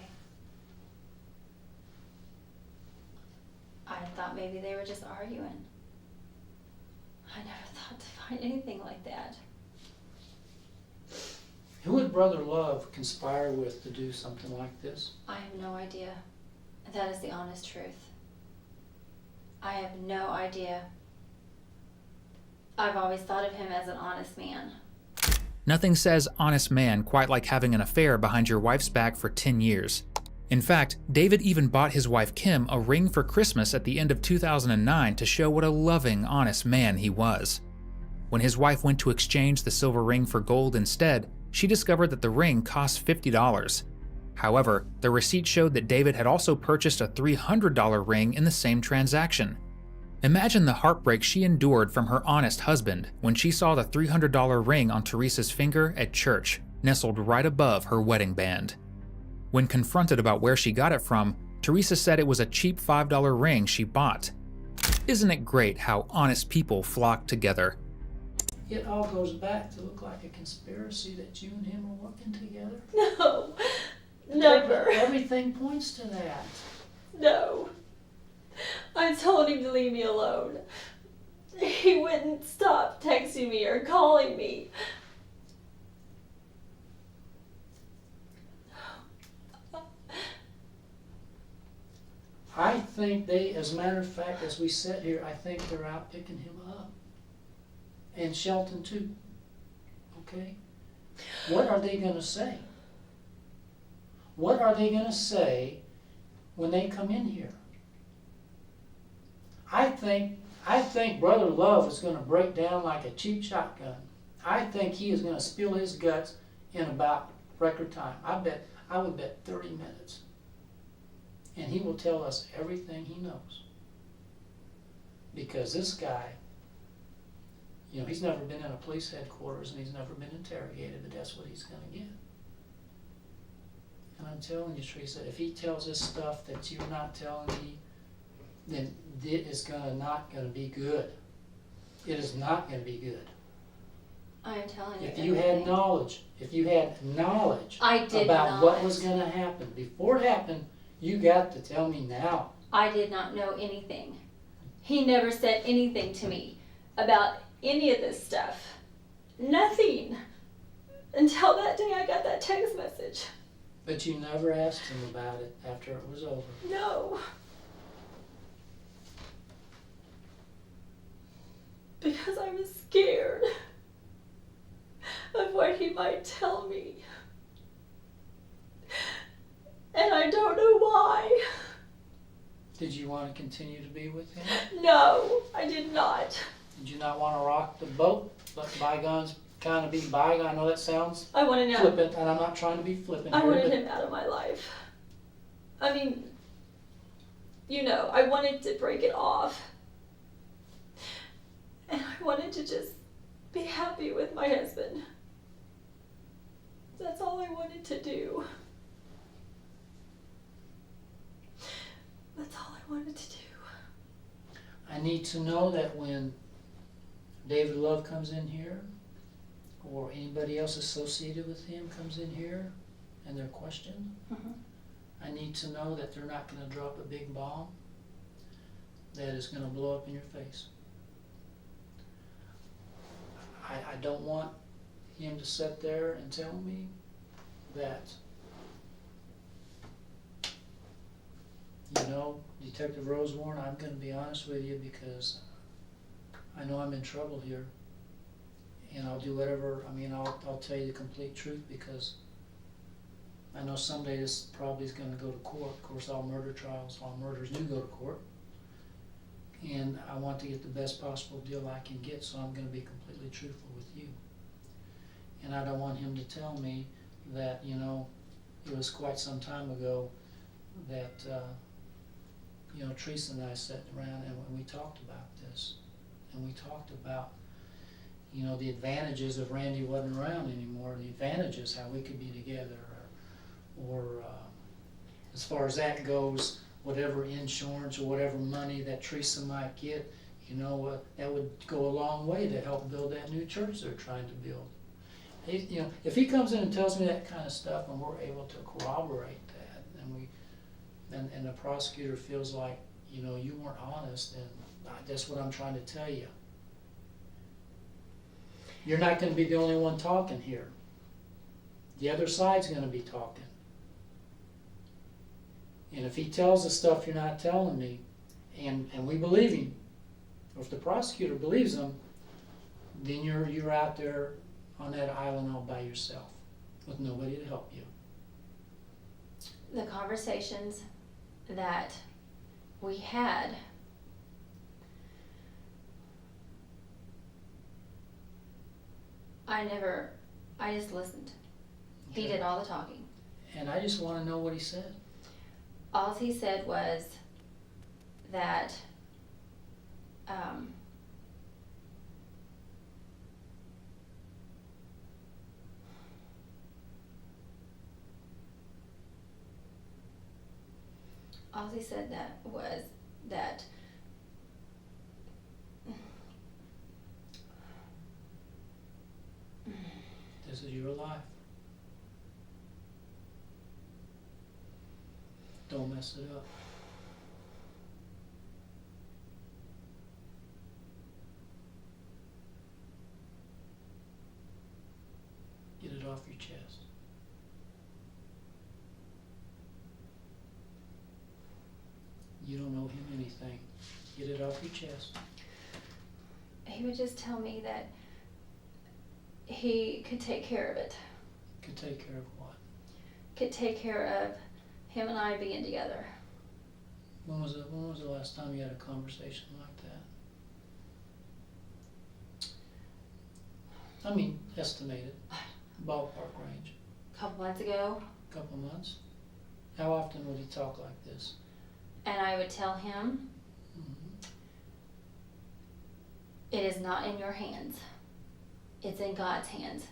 I thought maybe they were just arguing. I never thought to find anything like that. Who would Brother Love conspire with to do something like this? I have no idea. That is the honest truth. I have no idea. I've always thought of him as an honest man. Nothing says honest man quite like having an affair behind your wife's back for 10 years. In fact, David even bought his wife Kim a ring for Christmas at the end of 2009 to show what a loving, honest man he was. When his wife went to exchange the silver ring for gold instead, she discovered that the ring cost $50. However, the receipt showed that David had also purchased a $300 ring in the same transaction. Imagine the heartbreak she endured from her honest husband when she saw the $300 ring on Teresa's finger at church, nestled right above her wedding band. When confronted about where she got it from, Teresa said it was a cheap $5 ring she bought. Isn't it great how honest people flock together? It all goes back to look like a conspiracy that you and him are working together. No, never. Everything points to that. No. I told him to leave me alone. He wouldn't stop texting me or calling me. I think they, as a matter of fact, as we sit here, I think they're out picking him up. And Shelton too. Okay? What are they gonna say? What are they gonna say when they come in here? I think Brother Love is gonna break down like a cheap shotgun. I think he is gonna spill his guts in about record time. I would bet 30 minutes. And he will tell us everything he knows. Because this guy, you know, he's never been in a police headquarters and he's never been interrogated, but that's what he's gonna get. And I'm telling you, Teresa, if he tells us stuff that you're not telling me, then it is not gonna be good. It is not gonna be good. I am telling you. If you had knowledge, I did about what not. was gonna happen before it happened, you got to tell me now. I did not know anything. He never said anything to me about any of this stuff. Nothing. Until that day I got that text message. But you never asked him about it after it was over. No. Because I was scared of what he might tell me. And I don't know why. Did you want to continue to be with him? No, I did not. Did you not want to rock the boat? Let bygones kind of be bygone. I know that sounds I wanted him. flippant, and I'm not trying to be flippant I here, wanted but him out of my life. I mean, you know, I wanted to break it off. And I wanted to just be happy with my husband. That's all I wanted to do. That's all I wanted to do. I need to know that when David Love comes in here, or anybody else associated with him comes in here, and they're questioned, Mhm. I need to know that they're not going to drop a big bomb, that is gonna blow up in your face. I don't want him to sit there and tell me that, you know, Detective Rosewarne, I'm gonna be honest with you because I know I'm in trouble here. And I'll do whatever, I mean, I'll tell you the complete truth because I know someday this probably is gonna go to court. Of course, all murder trials, all murders do go to court. And I want to get the best possible deal I can get, so I'm gonna be completely truthful with you. And I don't want him to tell me that, you know, it was quite some time ago that, you know, Teresa and I sat around and we talked about this. And we talked about, you know, the advantages of Randy wasn't around anymore, the advantages, how we could be together, or as far as that goes, whatever insurance or whatever money that Teresa might get, you know, that would go a long way to help build that new church they're trying to build. You know, if he comes in and tells me that kind of stuff and we're able to corroborate that, and the prosecutor feels like, you know, you weren't honest, then that's what I'm trying to tell you. You're not going to be the only one talking here. The other side's going to be talking. And if he tells us stuff you're not telling me, and we believe him, or if the prosecutor believes him, then you're out there on that island all by yourself with nobody to help you. The conversations that we had, I just listened. He Okay. did all the talking. And I just want to know what he said. All he said was that all he said that was that This is your life. Don't mess it up. Get it off your chest. You don't owe him anything. Get it off your chest. he would just tell me that he could take care of it. Could take care of what? Could take care of him and I being together. When was the last time you had a conversation like that? I mean, estimated, ballpark range. A couple months ago, Couple months? How often would he talk like this? and I would tell him, Mhm. it is not in your hands. It's in God's hands.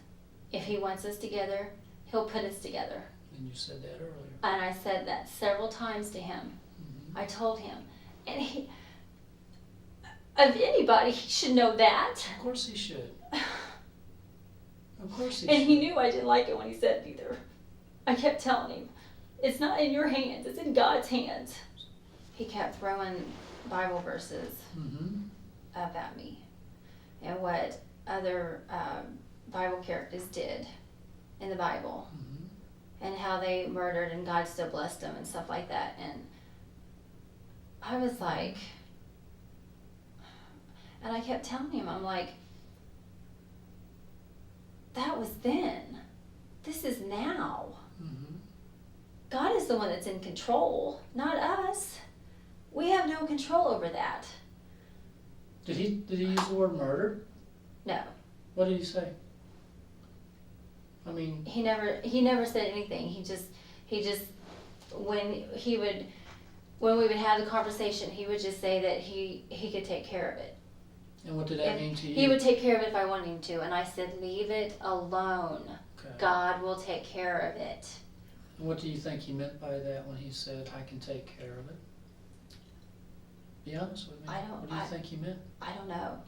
If he wants us together, he'll put us together. And you said that earlier. And I said that several times to him. Mhm. I told him. And he, of anybody, he should know that. Of course he should. Of course he And should. he knew I didn't like it when he said it either. I kept telling him, it's not in your hands, it's in God's hands. He kept throwing Bible verses Mm-hmm. up at me and what other Bible characters did in the Bible Mm-hmm. and how they murdered and God still blessed them and stuff like that. And I was like, and I kept telling him, I'm like, that was then. This is now. Mm-hmm. God is the one that's in control, not us. We have no control over that. Did he use the word murder? No, What did he say? I mean, he never said anything. He just when we would have the conversation, he would just say that he could take care of it. and what did that And mean to you? he would take care of it if I wanted him to, and I said, leave it alone. Okay. God will take care of it. And what do you think he meant by that when he said, I can take care of it? Be honest with me. I don't- What do you think he meant? I don't know.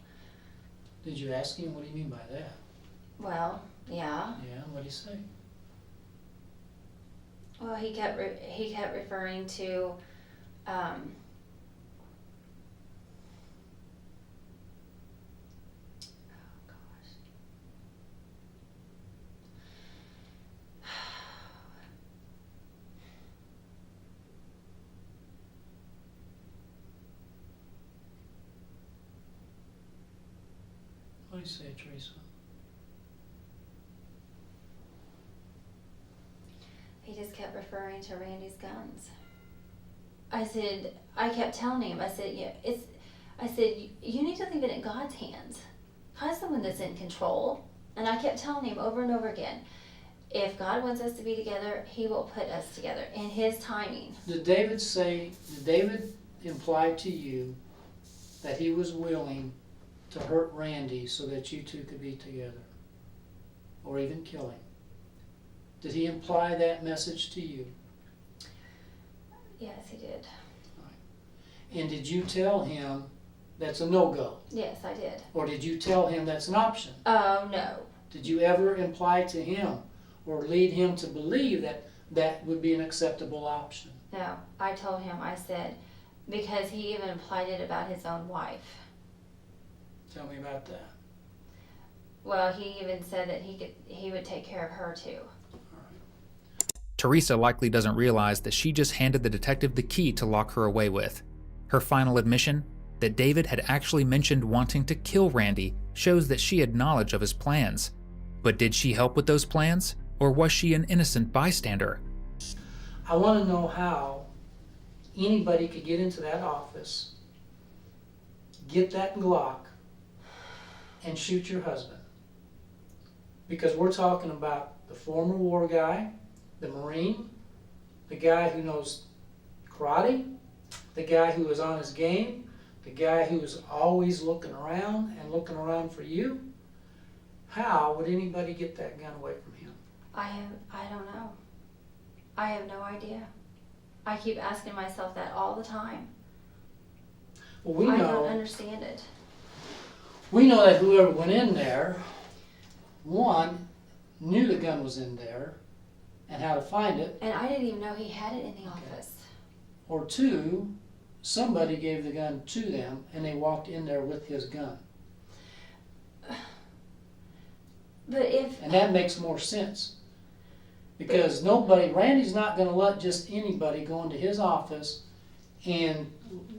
Did you ask him, what do you mean by that? Well, yeah. Yeah, what did he say? Well, he kept referring to you say, Teresa? He just kept referring to Randy's guns. I kept telling him, I said, you need to leave it in God's hands. God's the one that's in control. And I kept telling him over and over again, if God wants us to be together, He will put us together in His timing. Did David imply to you that he was willing to hurt Randy so that you two could be together? Or even kill him? Did he imply that message to you? Yes, he did. And did you tell him that's a no-go? Yes, I did. Or did you tell him that's an option? Oh, no. Did you ever imply to him or lead him to believe that that would be an acceptable option? No, I told him, I said, because he even implied it about his own wife. Tell me about that. Well, he even said that he would take care of her too. Teresa likely doesn't realize that she just handed the detective the key to lock her away with. Her final admission, that David had actually mentioned wanting to kill Randy, shows that she had knowledge of his plans. But did she help with those plans, or was she an innocent bystander? I want to know how anybody could get into that office, get that Glock, and shoot your husband. Because we're talking about the former war guy, the Marine, the guy who knows karate, the guy who is on his game, the guy who is always looking around and looking around for you. How would anybody get that gun away from him? I don't know. I have no idea. I keep asking myself that all the time. Well, I don't understand it. We know that whoever went in there, one, knew the gun was in there and how to find it, And I didn't even know he had it in the office. or two, somebody gave the gun to them and they walked in there with his gun. But if... And that makes more sense. Because Randy's not gonna let just anybody go into his office and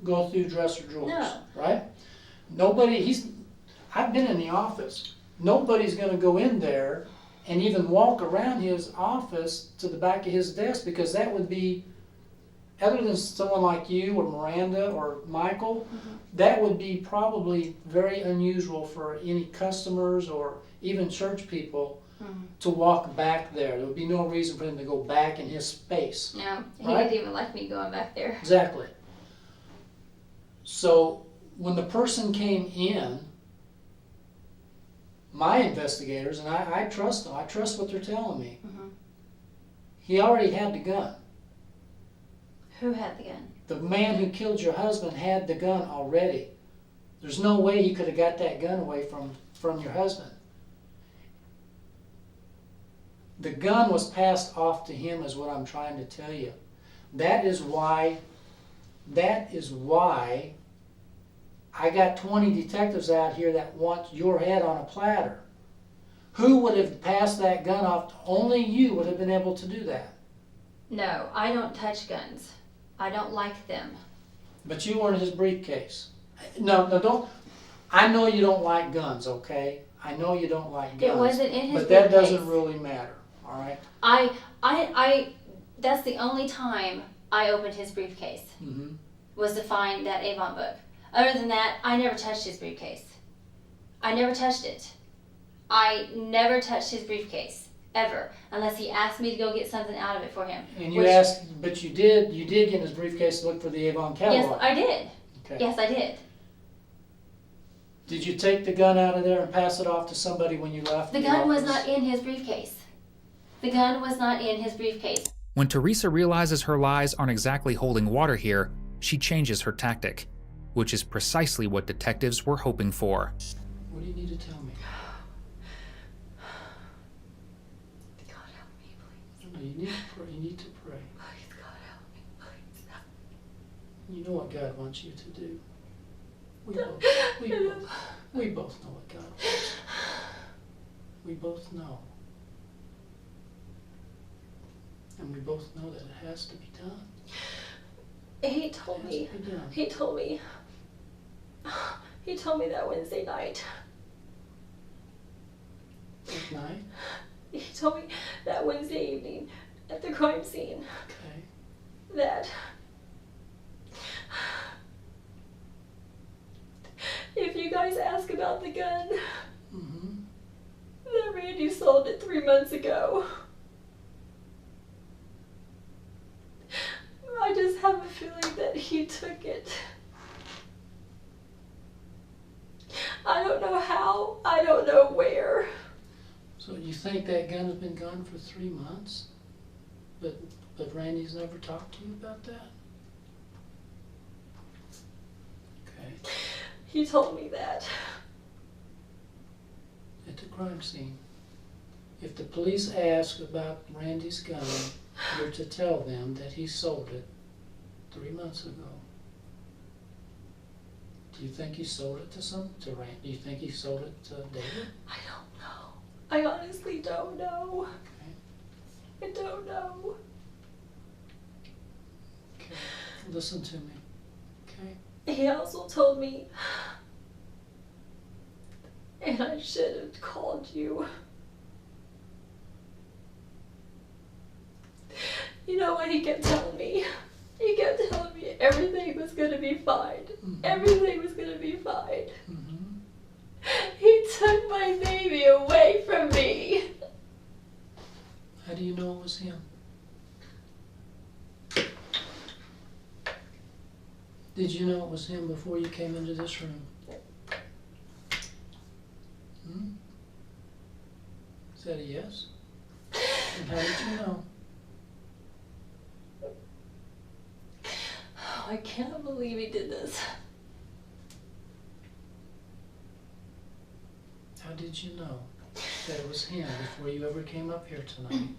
go through dresser drawers, No. right? I've been in the office. Nobody's gonna go in there and even walk around his office to the back of his desk, because that would be, other than someone like you or Miranda or Michael, that would be probably very unusual for any customers or even church people to walk back there. There would be no reason for them to go back in his space. No, he Right? didn't even like me going back there. Exactly. So when the person came in, my investigators, and I trust them, I trust what they're telling me, he already had the gun. Who had the gun? The man who killed your husband had the gun already. There's no way he could have got that gun away from your husband. The gun was passed off to him, is what I'm trying to tell you. That is why I got 20 detectives out here that want your head on a platter. Who would have passed that gun off? Only you would have been able to do that. No, I don't touch guns. I don't like them. But you were in his briefcase. No, don't. I know you don't like guns, okay? I know you don't like guns. It wasn't in his But that briefcase. doesn't really matter, all right? That's the only time I opened his briefcase, was to find that Avon book. Other than that, I never touched his briefcase. I never touched it. I never touched his briefcase, ever, unless he asked me to go get something out of it for him. And you asked, but you did get in his briefcase to look for the Avon catalog. Yes, I did. Okay. Yes, I did. Did you take the gun out of there and pass it off to somebody when you left? The gun was not in his briefcase. The gun was not in his briefcase. When Teresa realizes her lies aren't exactly holding water here, she changes her tactic, which is precisely what detectives were hoping for. What do you need to tell me? God help me, please. No, you need to pray. You need to pray. Please, God help me, please. You know what God wants you to do. We both know what God wants. We both know. And we both know that it has to be done. He told me. It has to be done. He told me that Wednesday night. At night? He told me that Wednesday evening at the crime scene Okay. that if you guys ask about the gun, Mm-hmm. that Randy sold it 3 months ago. I just have a feeling that he took it. I don't know how, I don't know where. So you think that gun has been gone for 3 months? But Randy's never talked to you about that? Okay. He told me that. At the crime scene. If the police ask about Randy's gun, you're to tell them that he sold it 3 months ago. Do you think he sold it to Randy? Do you think he sold it to David? I don't know. I honestly don't know. Okay. I don't know. Okay. Listen to me. Okay. He also told me, and I should have called you. You know what he kept telling me? He kept telling me everything was going to be fine. Mhm. Everything was going to be fine. Mm-hmm. He took my baby away from me. How do you know it was him? Did you know it was him before you came into this room? Hmm? Is that a yes? And how did you know? Oh, I can't believe he did this. How did you know that it was him before you ever came up here tonight?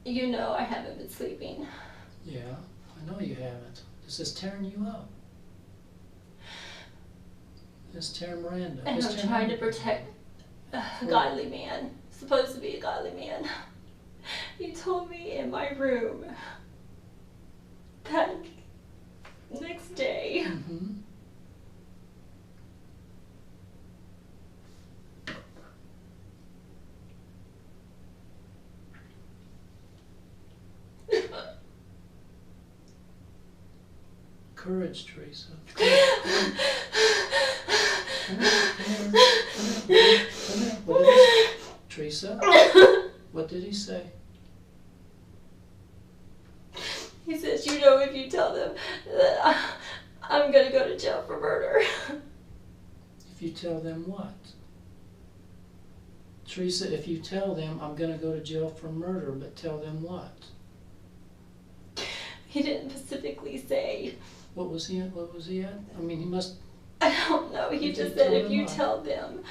You know I haven't been sleeping. Yeah, I know you haven't. This is tearing you up. This is tearing Miranda. And This I'm tearing trying to everybody. protect a godly man. Supposed to be a godly man. He told me in my room that next day. Mm-hmm. Courage, Teresa. Come here. Come here. What did he, Teresa, what did he say? He says, you know, if you tell them that I'm gonna go to jail for murder. If you tell them what? Teresa, if you tell them I'm going to go to jail for murder, but tell them what? He didn't specifically say. What was he at? I mean, he must... I don't know. He If just you said tell if them you what? tell them.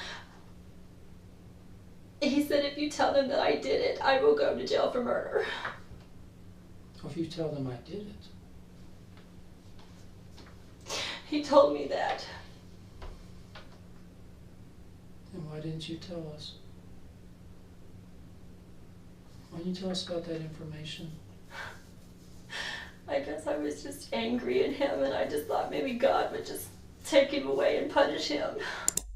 He said if you tell them that I did it, I will go to jail for murder. Or if you tell them I did it. He told me that. Then why didn't you tell us? Why didn't you tell us about that information? I guess I was just angry at him, and I just thought maybe God would just take him away and punish him.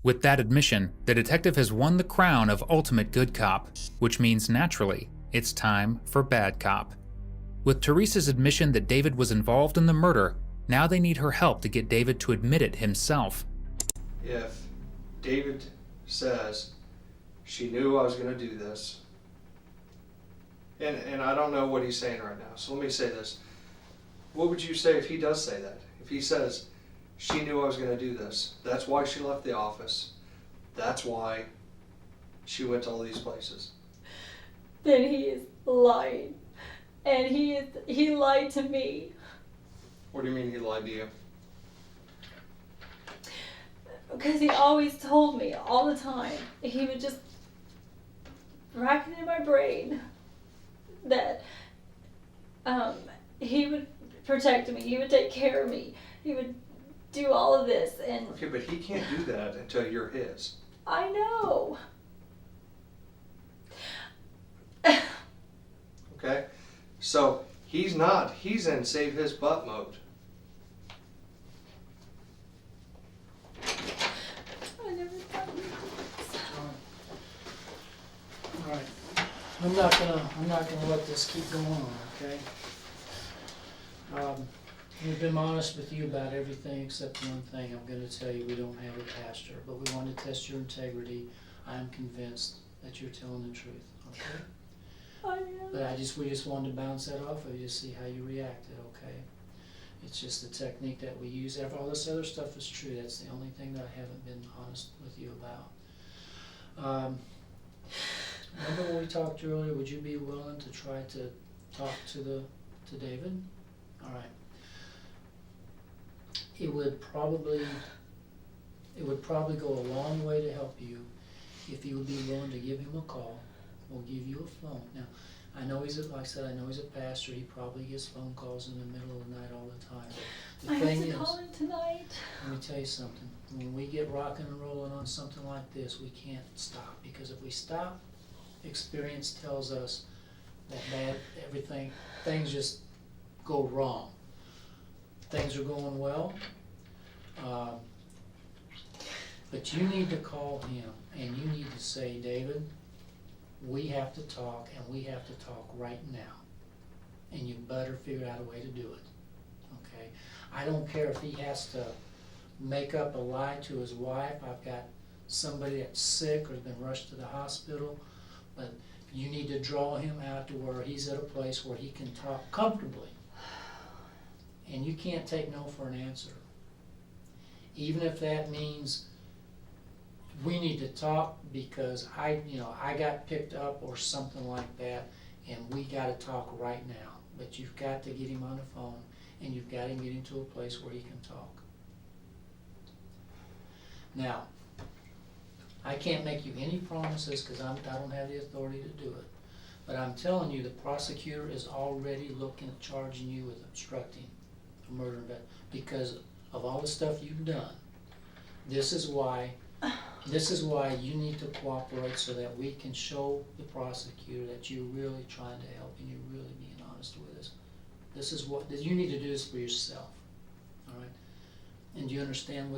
With that admission, the detective has won the crown of ultimate good cop, which means naturally, it's time for bad cop. With Teresa's admission that David was involved in the murder, now they need her help to get David to admit it himself. If David says, she knew I was going to do this, and I don't know what he's saying right now, so let me say this. What would you say if he does say that? If he says, she knew I was going to do this, that's why she left the office, that's why she went to all these places. Then he is lying. And he lied to me. What do you mean he lied to you? Because he always told me all the time. He would just rack it in my brain that he would protect me. He would take care of me. He would do all of this. And Okay, but he can't do that until you're his. I know. Okay? So he's in save his butt mode. I know I'm not gonna let this keep going on, okay? We've been honest with you about everything except one thing. I'm gonna tell you, we don't have a pastor, but we want to test your integrity. I am convinced that you're telling the truth, okay? I am. But we just wanted to bounce that off of you, see how you reacted, okay? It's just the technique that we use. All this other stuff is true. That's the only thing that I haven't been honest with you about. Remember when we talked earlier, would you be willing to try to talk to David? All right. It would probably go a long way to help you if you would be willing to give him a call. We'll give you a phone. Now, I know like I said, I know he's a pastor. He probably gets phone calls in the middle of the night all the time. But I the have thing to is, call him tonight. let me tell you something. When we get rocking and rolling on something like this, we can't stop, because if we stop, experience tells us that things just go wrong. Things are going well, but you need to call him and you need to say, David, we have to talk, and we have to talk right now, and you better figure out a way to do it, okay? I don't care if he has to make up a lie to his wife. I've got somebody that's sick or has been rushed to the hospital, but you need to draw him out to where he's at a place where he can talk comfortably. And you can't take no for an answer. Even if that means we need to talk because I got picked up or something like that, and we gotta talk right now. But you've got to get him on the phone, and you've got to get him to a place where he can talk. Now, I can't make you any promises because I don't have the authority to do it. But I'm telling you, the prosecutor is already looking at charging you with obstructing a murder because of all the stuff you've done. This is why you need to cooperate so that we can show the prosecutor that you're really trying to help and you're really being honest with us. This is what you need to do this for yourself. All right? And do you understand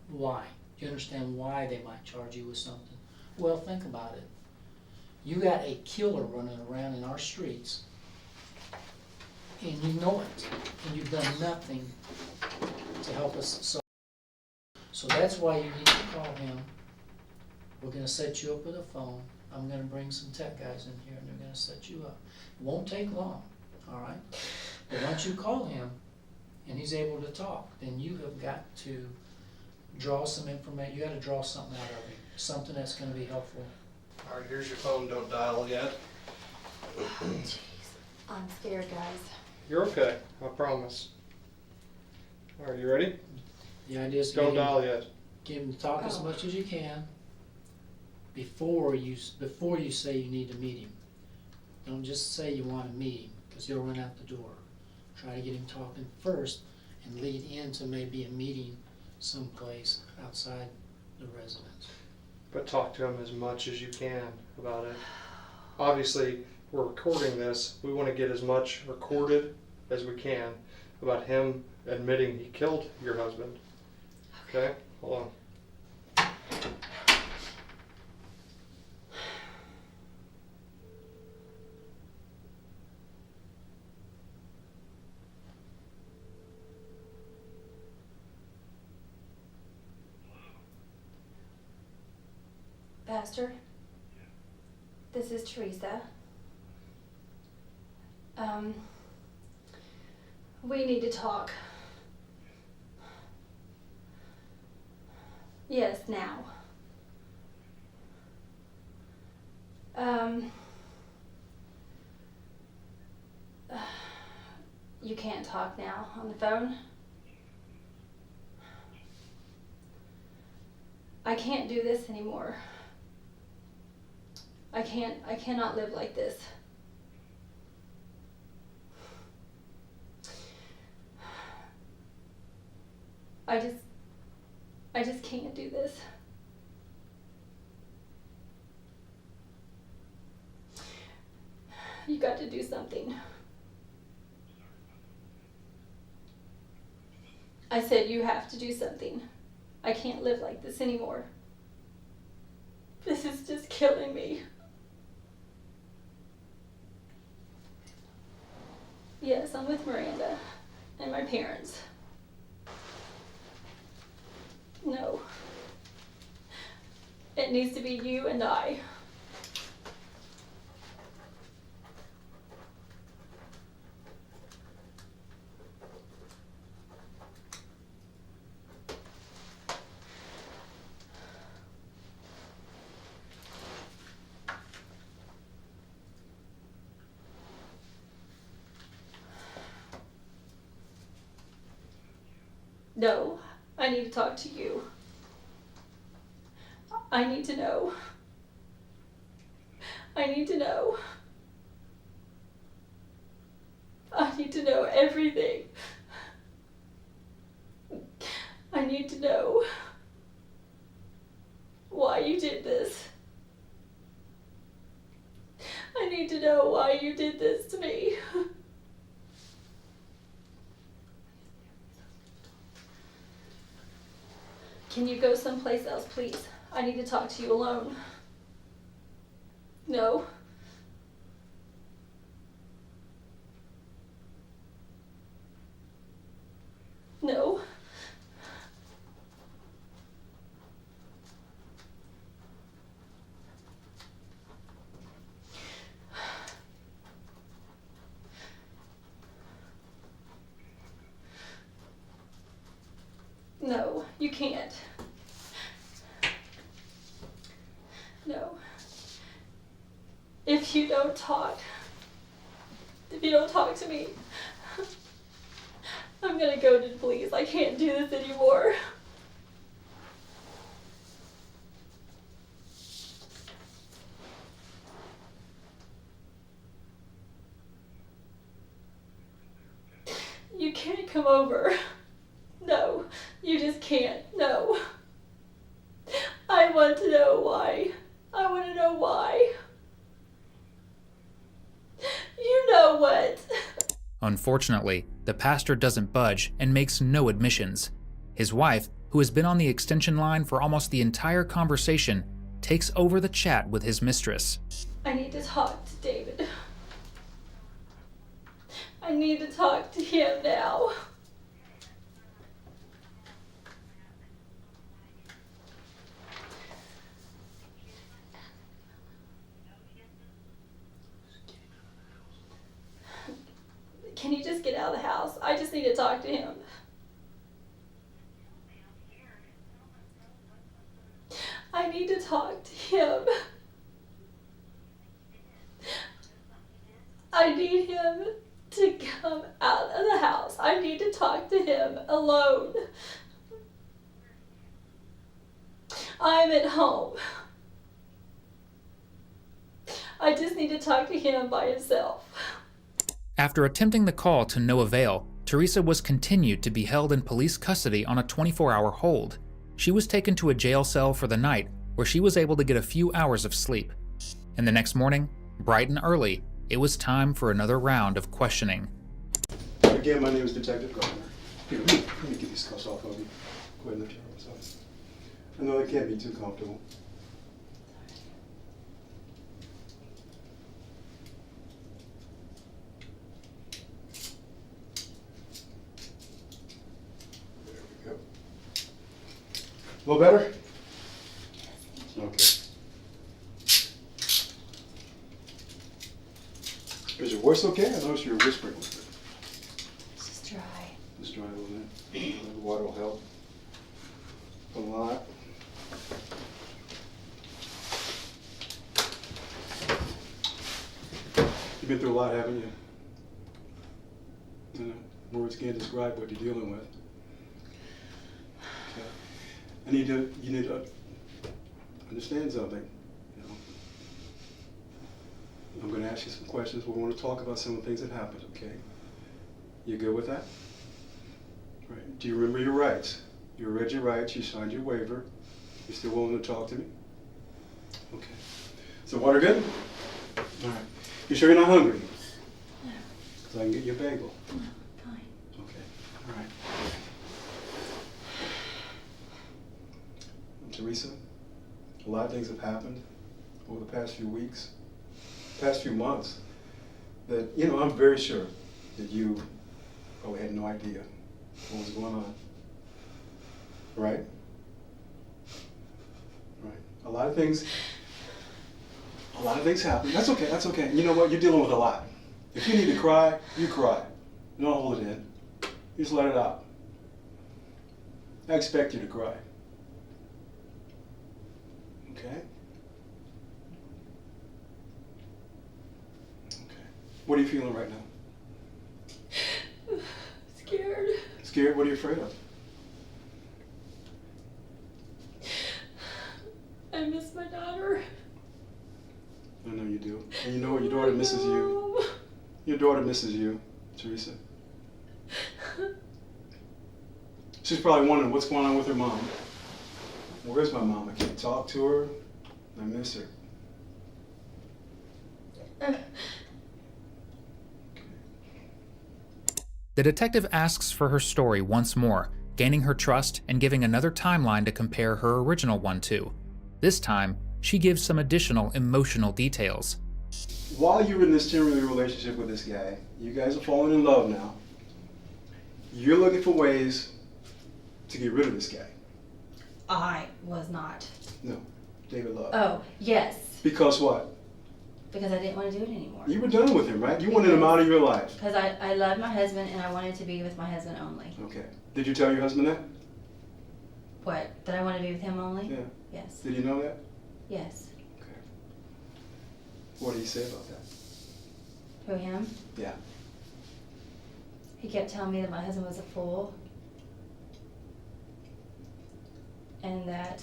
why? Do you understand why they might charge you with something? Well, think about it. You got a killer running around in our streets, and you know it, and you've done nothing to help us. So that's why you need to call him. We're going to set you up with a phone. I'm going to bring some tech guys in here, and they're going to set you up. It won't take long, all right? But once you call him, and he's able to talk, then you have got to draw some information. You got to draw something out of him, something that's going to be helpful. All right, here's your phone. Don't dial yet. Jeez, I'm scared, guys. You're okay. I promise. All right, you ready? The idea is to Don't dial yet. get him to talk as much as you can before you say you need to meet him. Don't just say you want to meet him, because he'll run out the door. Try to get him talking first and lead into maybe a meeting someplace outside the residence. But talk to him as much as you can about it. Obviously, we're recording this. We want to get as much recorded as we can about him admitting he killed your husband. Okay? Hold on. Pastor, this is Teresa. We need to talk. Yes, now. You can't talk now on the phone? I can't do this anymore. I cannot live like this. I just can't do this. You got to do something. I said you have to do something. I can't live like this anymore. This is just killing me. Yes, I'm with Miranda and my parents. No. It needs to be you and I. No, I need to talk to you. I need to know. I need to know. I need to know everything. I need to know why you did this. I need to know why you did this to me. Can you go someplace else, please? I need to talk to you alone. No. No. No, you can't. No. If you don't talk to me, I'm gonna go to the police. I can't do this anymore. You can't come over. No, you just can't. No. I want to know why. I want to know why. You know what? Unfortunately, the pastor doesn't budge and makes no admissions. His wife, who has been on the extension line for almost the entire conversation, takes over the chat with his mistress. I need to talk to David. I need to talk to him now. Can you just get out of the house? I just need to talk to him. I need to talk to him. I need him to come out of the house. I need to talk to him alone. I'm at home. I just need to talk to him by himself. After attempting the call to no avail, Teresa was continued to be held in police custody on a 24-hour hold. She was taken to a jail cell for the night, where she was able to get a few hours of sleep. And the next morning, bright and early, it was time for another round of questioning. Again, my name is Detective Gardner. Here, let me get these cuffs off of you. Go ahead and lift your arms up. I know it can't be too comfortable. There we go. A little better? Okay. Is your voice okay? I noticed you were whispering a little bit. It's just dry. Just try a little bit. The water will help a lot. You've been through a lot, haven't you? Words can't describe what you're dealing with. Okay. You need to understand something. You know, I'm going to ask you some questions. We want to talk about some of the things that happened. Okay? You good with that? Right. Do you remember your rights? You read your rights. You signed your waiver. You still willing to talk to me? Okay. So water good? All right. You sure you're not hungry? No. Because I can get you a bagel. No, fine. Okay. All right. Teresa, a lot of things have happened over the past few weeks, past few months, that, I'm very sure that you probably had no idea what was going on. Right? Right. A lot of things happen. That's okay, that's okay. You know what? You're dealing with a lot. If you need to cry, you cry. Don't hold it in. You just let it out. I expect you to cry. Okay? Okay. What are you feeling right now? Scared. Scared? What are you afraid of? I miss my daughter. I know you do. And you know what? Your daughter misses you. Your daughter misses you, Teresa. She's probably wondering what's going on with her mom. Where's my mom? I can't talk to her. I miss her. The detective asks for her story once more, gaining her trust and giving another timeline to compare her original one to. This time, she gives some additional emotional details. While you're in this temporary relationship with this guy, you guys are falling in love now. You're looking for ways to get rid of this guy. I was not. No, David Love. Oh, yes. Because what? Because I didn't want to do it anymore. You were done with him, right? You wanted him out of your life. Because I loved my husband and I wanted to be with my husband only. Okay. Did you tell your husband that? What? That I want to be with him only? Yeah. Yes. Did he know that? Yes. Okay. What did he say about that? Who, him? Yeah. He kept telling me that my husband was a fool. And that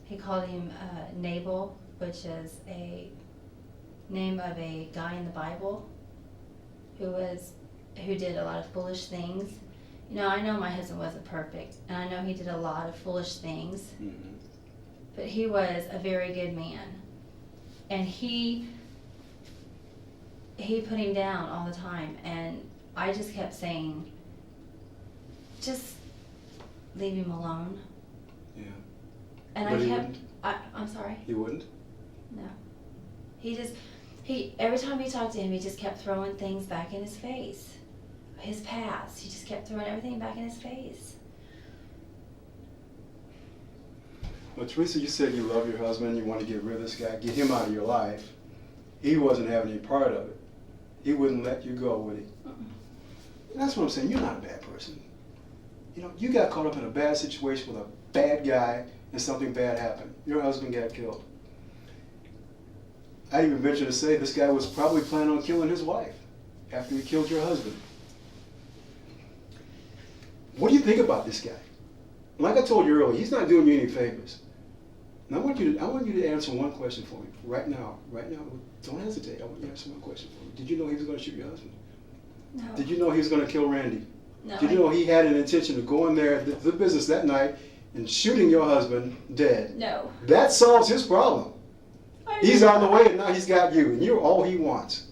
he called him Nabal, which is a name of a guy in the Bible who did a lot of foolish things. You know, I know my husband wasn't perfect, and I know he did a lot of foolish things, Mm-hmm. but he was a very good man. And he put him down all the time, and I just kept saying, just leave him alone. Yeah. And But I he kept, wouldn't? I'm sorry, He wouldn't? no. Every time he talked to him, he just kept throwing things back in his face. His past, he just kept throwing everything back in his face. Well, Teresa, you said you love your husband, you want to get rid of this guy, get him out of your life. He wasn't having any part of it. He wouldn't let you go, would he? That's what I'm saying. You're not a bad person. You know, you got caught up in a bad situation with a bad guy and something bad happened. Your husband got killed. I even venture to say this guy was probably planning on killing his wife after he killed your husband. What do you think about this guy? Like I told you earlier, he's not doing you any favors. And I want you to answer one question for me right now. Right now, don't hesitate. I want you to answer one question for me. Did you know he was going to shoot your husband? No. Did you know he was going to kill Randy? No. Did you know he had an intention of going there, the business that night, and shooting your husband dead? No. That solves his problem. He's out of the way, and now he's got you, and you're all he wants.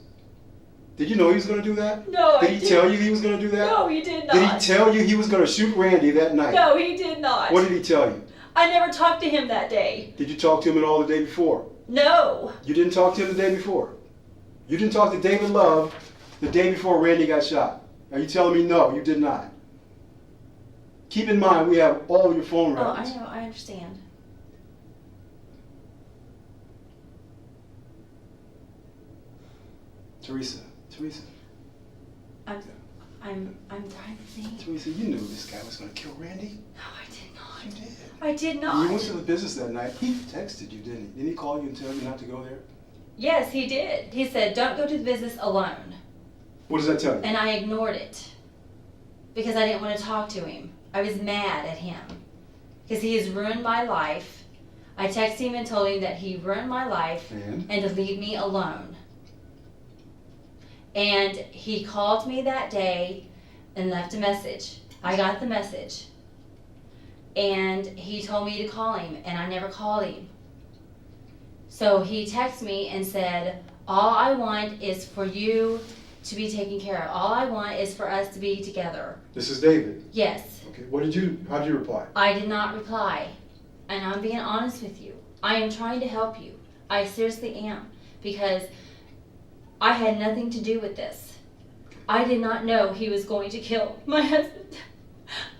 Did you know he was going to do that? No, Did he tell you he was going to do that? No, he did not. Did he tell you he was going to shoot Randy that night? No, he did not. What did he tell you? I never talked to him that day. Did you talk to him at all the day before? No. You didn't talk to him the day before? You didn't talk to David Love the day before Randy got shot? Are you telling me no, you did not? Keep in mind, we have all your phone Oh, records. I know, I understand. Teresa. I'm trying to think. Teresa, you knew this guy was going to kill Randy. No, I did not. You did. I did You not. went to the business that night. He texted you, didn't he? Didn't he call you and tell you not to go there? Yes, he did. He said, don't go to the business alone. What does that tell you? And I ignored it because I didn't want to talk to him. I was mad at him because he has ruined my life. I texted him and told him that he ruined my life And? to leave me alone. And he called me that day and left a message. I got the message. And he told me to call him, and I never called him. So he texted me and said, all I want is for you to be taken care of. All I want is for us to be together. This is David. Yes. Okay, how did you reply? I did not reply. And I'm being honest with you. I am trying to help you. I seriously am. Because I had nothing to do with this. I did not know he was going to kill my husband.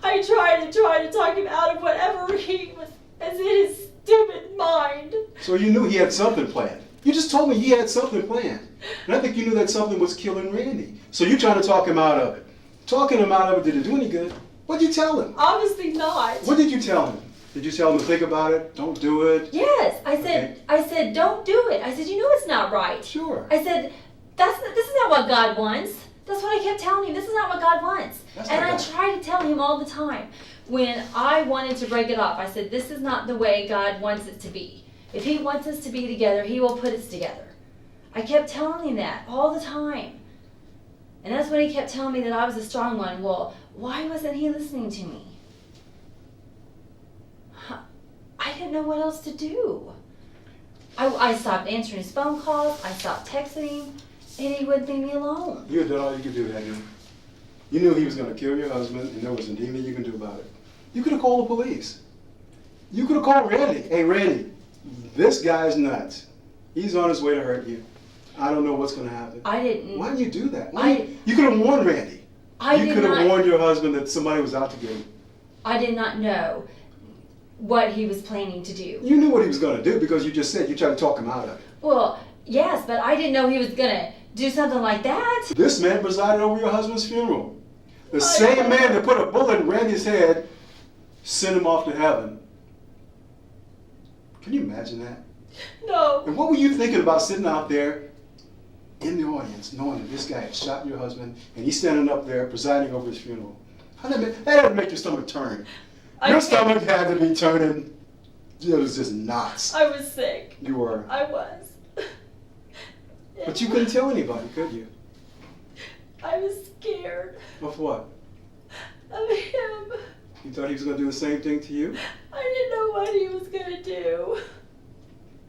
I tried to talk him out of whatever he was as in his stupid mind. So you knew he had something planned. You just told me he had something planned. And I think you knew that something was killing Randy. So you're trying to talk him out of it. Talking him out of it, did it do any good? What'd you tell him? Obviously not. What did you tell him? Did you tell him to think about it? Don't do it? Yes, Okay. I said, don't do it. I said, you know it's not right. Sure. I said, this is not what God wants. That's what I kept telling him. This is not what God wants. That's And not I God. tried to tell him all the time. When I wanted to break it off, I said, this is not the way God wants it to be. If he wants us to be together, he will put us together. I kept telling him that all the time. And that's when he kept telling me that I was a strong one. Well, why wasn't he listening to me? I didn't know what else to do. I stopped answering his phone calls. I stopped texting him. And he wouldn't leave me alone. You had done all you could do, hadn't you? You knew he was going to kill your husband, and there was nothing you can do about it. You could have called the police. You could have called Randy. Hey, Randy, this guy's nuts. He's on his way to hurt you. I don't know what's going to happen. I didn't. Why didn't you do that? You could have warned Randy. You could have warned your husband that somebody was out to get him. I did not know what he was planning to do. You knew what he was going to do because you just said you tried to talk him out of it. Well, yes, but I didn't know he was going to do something like that. This man presided over your husband's funeral. The same man that put a bullet in Randy's head sent him off to heaven. Can you imagine that? No. And what were you thinking about sitting out there in the audience knowing that this guy had shot your husband and he's standing up there presiding over his funeral? That had to make your stomach turn. Your stomach had to be turning. It was just knots. I was sick. You were. I was. But you couldn't tell anybody, could you? I was scared Of what? of him. You thought he was going to do the same thing to you? I didn't know what he was going to do.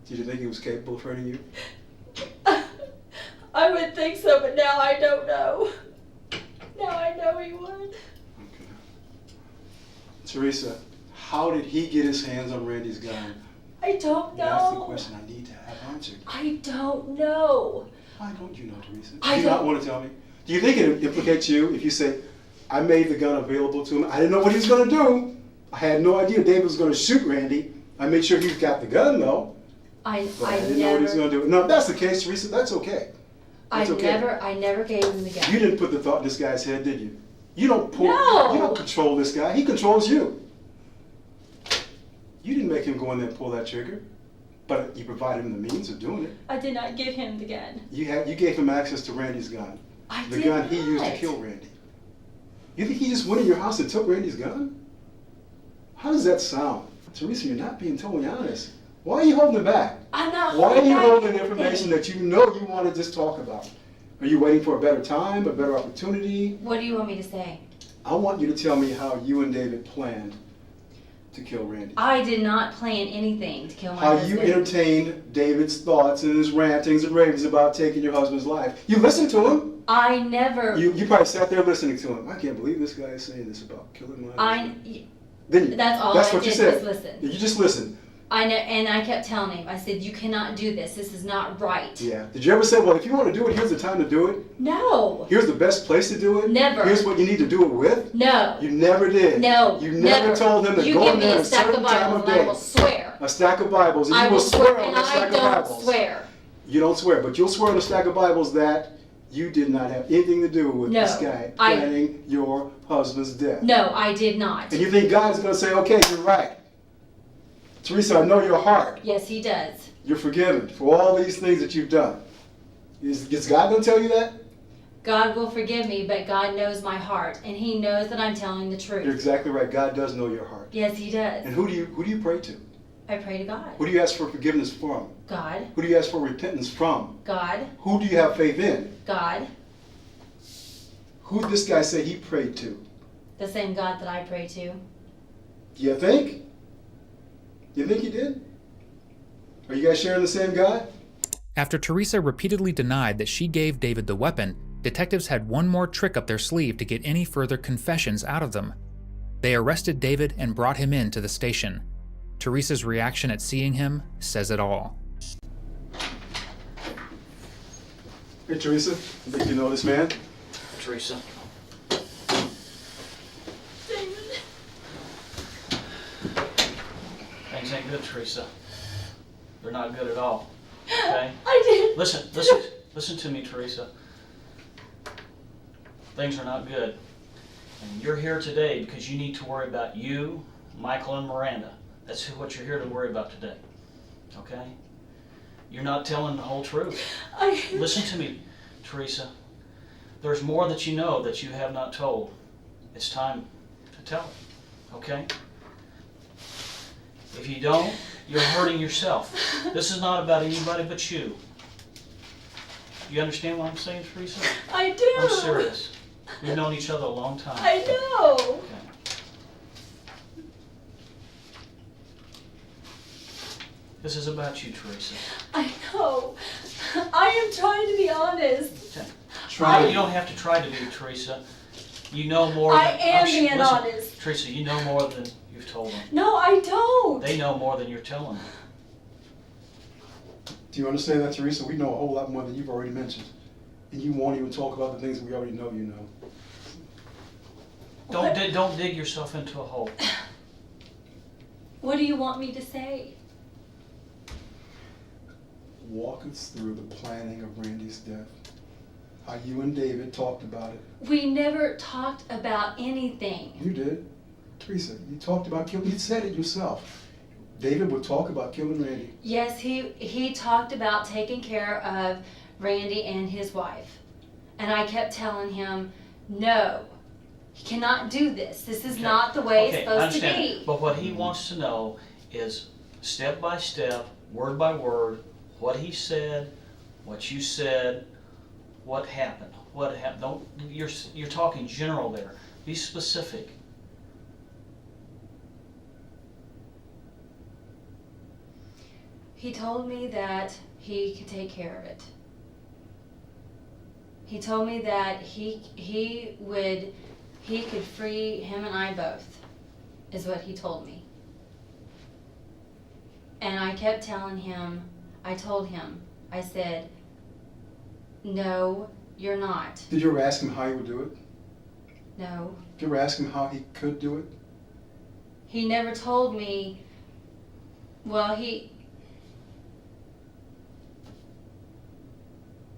Did you think he was capable of hurting you? I would think so, but now I don't know. Now I know he would. Okay. Teresa, how did he get his hands on Randy's gun? I don't know. That's the question I need to have answered. I don't know. Why don't you know, Teresa? I Do you not don't- want to tell me? Do you think it implicates you if you say, I made the gun available to him. I didn't know what he was going to do. I had no idea David was going to shoot Randy. I made sure he got the gun, though. But I didn't know what he was going to do. No, if that's the case, Teresa, that's okay. That's okay. I never gave him the gun. You didn't put the thought in this guy's head, did you? You don't pull. No. You don't control this guy. He controls you. You didn't make him go in there and pull that trigger, but you provided him the means of doing it. I did not give him the gun. You gave him access to Randy's gun. The did gun he used to not. kill Randy. You think he just went in your house and took Randy's gun? How does that sound? Teresa, you're not being totally honest. Why are you holding it back? I'm not Why are holding you back holding anything. information that you know you want to just talk about? Are you waiting for a better time, a better opportunity? What do you want me to say? I want you to tell me how you and David planned to kill Randy. I did not plan anything to kill my How husband. you entertained David's thoughts and his rantings and ravings about taking your husband's life. You listened to him. I never. You probably sat there listening to him. I can't believe this guy is saying this about killing my husband. Didn't you? That's all That's I what you did said. was listen. You just listened. I know, and I kept telling him. I said, "You cannot do this. This is not right." Yeah. Did you ever say, well, if you want to do it, here's the time to do it? No. Here's the best place to do it? Never. Here's what you need to do it with? No. You never did. No. You never told him to you go give in me there a at a stack certain of time Bibles of and I day. will swear. A stack of Bibles, and I you will will swear on and a I stack of don't Bibles. swear. You don't swear, but you'll swear on a stack of Bibles that you did not have anything to do with No, this guy I- planning your husband's death. No, I did not. And you think God's going to say, okay, you're right. Teresa, I know your heart. Yes, he does. You're forgiven for all these things that you've done. Is God going to tell you that? God will forgive me, but God knows my heart, and He knows that I'm telling the You're truth. exactly right. God does know your heart. Yes, He does. And who do you pray to? I pray to God. Who do you ask for forgiveness from? God. Who do you ask for repentance from? God. Who do you have faith in? God. Who did this guy say he prayed to? The same God that I pray to. You think? You think he did? Are you guys sharing the same God? After Teresa repeatedly denied that she gave David the weapon, detectives had one more trick up their sleeve to get any further confessions out of them. They arrested David and brought him in to the station. Teresa's reaction at seeing him says it all. Hey, Teresa, I think you know this man. Teresa. David. Things ain't good, Teresa. They're not good at all. Okay? I did. Listen to me, Teresa. Things are not good. And you're here today because you need to worry about you, Michael, and Miranda. That's what you're here to worry about today. Okay? You're not telling the whole truth. Listen to me, Teresa. There's more that you know that you have not told. It's time to tell it. Okay? If you don't, you're hurting yourself. This is not about anybody but you. You understand what I'm saying, Teresa? I do. I'm serious. We've known each other a long time. I know. Okay. This is about you, Teresa. I know. I am trying to be honest. Okay. You don't have to try to be, Teresa. You know more than... I am being listen, honest. Teresa, you know more than you've told them. No, I don't. They know more than you're telling them. Do you understand that, Teresa? We know a whole lot more than you've already mentioned. And you won't even talk about the things that we already know you know. Don't dig yourself into a hole. What do you want me to say? Walk us through the planning of Randy's death. How you and David talked about it. We never talked about anything. You did. Teresa, you talked about killing, you said it yourself. David would talk about killing Randy. Yes, he talked about taking care of Randy and his wife. And I kept telling him, no, he cannot do this. This is not the way it's supposed to be. But what he wants to know is step by step, word by word, what he said, what you said, what happened. What happened? Don't you're talking general there. Be specific. He told me that he could take care of it. He told me that he could free him and I both, is what he told me. And I kept telling him, I told him, I said, no, you're not. Did you ever ask him how he would do it? No. Did you ever ask him how he could do it? He never told me, well, he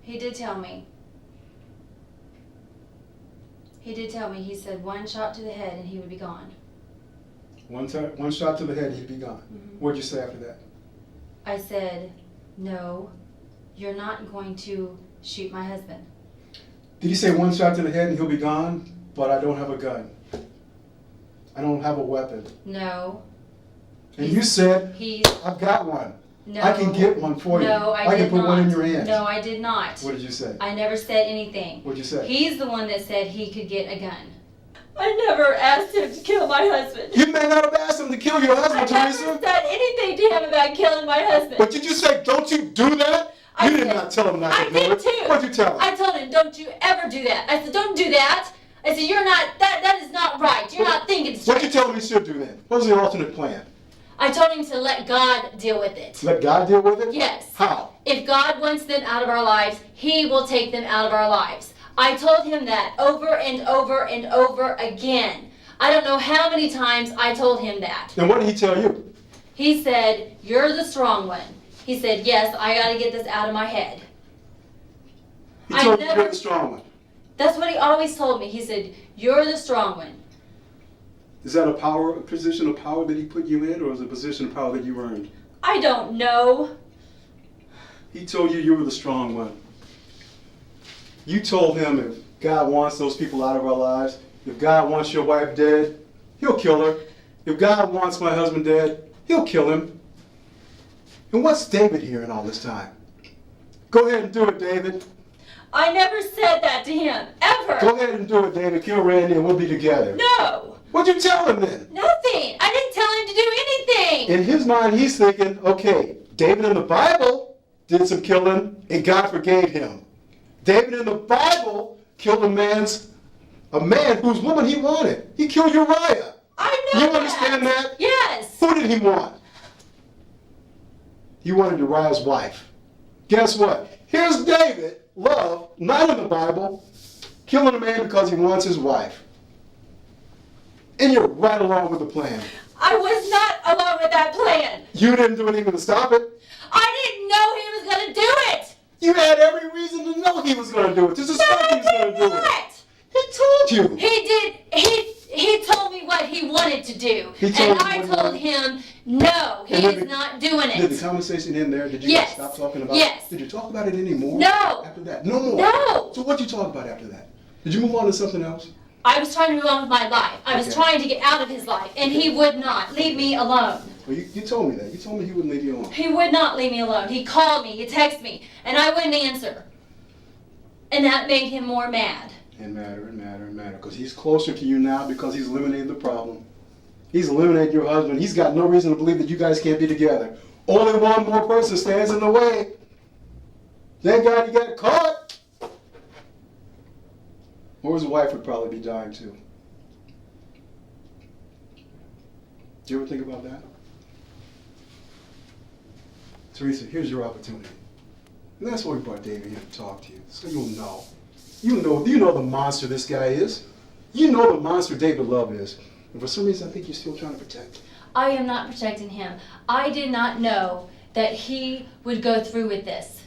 did tell me. He did tell me, he said one shot to the head and he would be gone. One shot to the head, he'd be gone. Mm-hmm. What'd you say after that? I said, no, you're not going to shoot my husband. Did he say one shot to the head and he'll be gone, but I don't have a gun? I don't have a weapon. No. And you said, He's, I've got one. no. I can get one for you. No, I did can put not. one in your hand. No, I did not. What did you say? I never said anything. What'd you say? He's the one that said he could get a gun. I never asked him to kill my husband. You may not have asked him to kill your husband, I never Teresa. said anything to him about killing my husband. But did you say, don't you do that? I You did said- not tell him not I to do did it. too. What'd you tell him? I told him, don't you ever do that. I said, don't do that. I said, you're not, that is not right. You're not thinking straight. What'd you tell him he should do then? What was the alternate plan? I told him to let God deal with it. Let God deal with it? Yes. How? If God wants them out of our lives, He will take them out of our lives. I told him that over and over and over again. I don't know how many times I told him that. Then what did he tell you? He said, you're the strong one. He said, yes, I got to get this out of my head. He told you you're the strong one. That's what he always told me. He said, you're the strong one. Is that a position of power that he put you in, or is it a position of power that you earned? I don't know. He told you were the strong one. You told him if God wants those people out of our lives, if God wants your wife dead, He'll kill her. If God wants my husband dead, He'll kill him. And what's David here in all this time? Go ahead and do it, David. I never said that to him, ever. Go ahead and do it, David. Kill Randy and we'll be together. No. What'd you tell him then? Nothing. I didn't tell him to do anything. In his mind, he's thinking, okay, David in the Bible did some killing and God forgave him. David in the Bible killed a man whose woman he wanted. He killed Uriah. I know You that. understand that? Yes. Who did he want? He wanted Uriah's wife. Guess what? Here's David love, not in the Bible, killing a man because he wants his wife. And you're right along with the plan. I was not along with that plan. You didn't do anything to stop it. I didn't know he was going to do it. You had every reason to know he was going to do it, to suspect he was going to do it. What? He told you. He did. He told me what he wanted to do, He told and you I what he told wanted. him, no, he And then is the- not doing Did the it. conversation end there? Did you Yes. guys stop talking about Yes. it? Did you talk about it anymore? No. After that? No more? No. So what'd you talk about after that? Did you move on to something else? I was trying to move on with my life. I was Okay. trying to get out of his life, and he would not leave me alone. Well, you told me that. You told me he wouldn't leave you alone. He would not leave me alone. He called me, he texted me, and I wouldn't answer. And that made him more mad. And matter. Because he's closer to you now because he's eliminated the problem. He's eliminated your husband. He's got no reason to believe that you guys can't be together. Only one more person stands in the way. Thank God he got caught. Or his wife would probably be dying too. Do you ever think about that? Teresa, here's your opportunity. And that's why we brought David here to talk to you, so you'll know. You know the monster this guy is. You know the monster David Love is. And for some reason, I think you're still trying to protect him. I am not protecting him. I did not know that he would go through with this.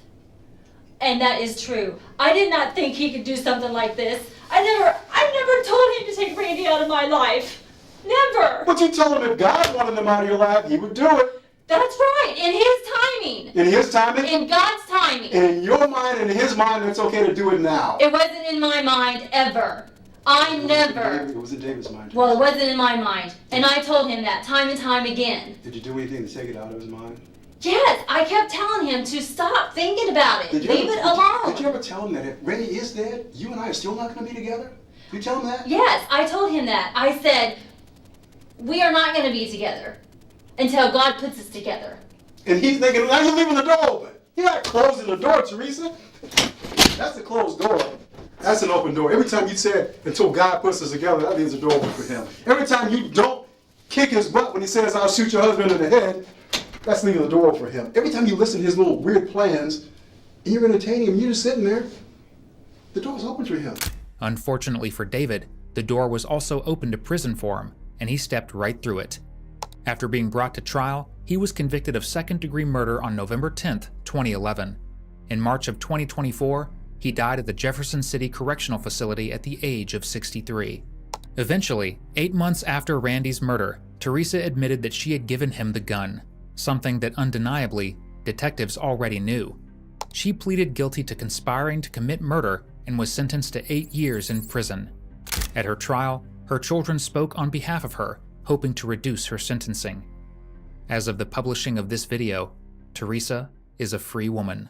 And that is true. I did not think he could do something like this. I never told him to take Randy out of my life. Never. But you told him if God wanted him out of your life, he would do it. That's right. In his timing. In his timing, In God's timing. and in your mind and in his mind, it's okay to do it now. It wasn't in my mind ever. I never. It was in David's mind. Well, it wasn't in my mind. And I told him that time and time again. Did you do anything to take it out of his mind? Yes, I kept telling him to stop thinking about it. Did you Leave ever- it alone. Did you ever tell him that if Randy is dead, you and I are still not going to be together? Did you tell him that? Yes, I told him that. I said, we are not going to be together until God puts us together. And he's thinking, now you're leaving the door open. You're not closing the door, Teresa. That's a closed door. That's an open door. Every time you said, until God puts us together, that leaves the door open for him. Every time you don't kick his butt when he says, I'll shoot your husband in the head, that's leaving the door open for him. Every time you listen to his little weird plans, and you're entertaining him, you're just sitting there, the door's open for him. Unfortunately for David, the door was also open to prison for him, and he stepped right through it. After being brought to trial, he was convicted of second-degree murder on November 10, 2011. In March of 2024, he died at the Jefferson City Correctional Facility at the age of 63. Eventually, 8 months after Randy's murder, Teresa admitted that she had given him the gun, something that undeniably, detectives already knew. She pleaded guilty to conspiring to commit murder and was sentenced to 8 years in prison. At her trial, her children spoke on behalf of her, hoping to reduce her sentencing. As of the publishing of this video, Teresa is a free woman.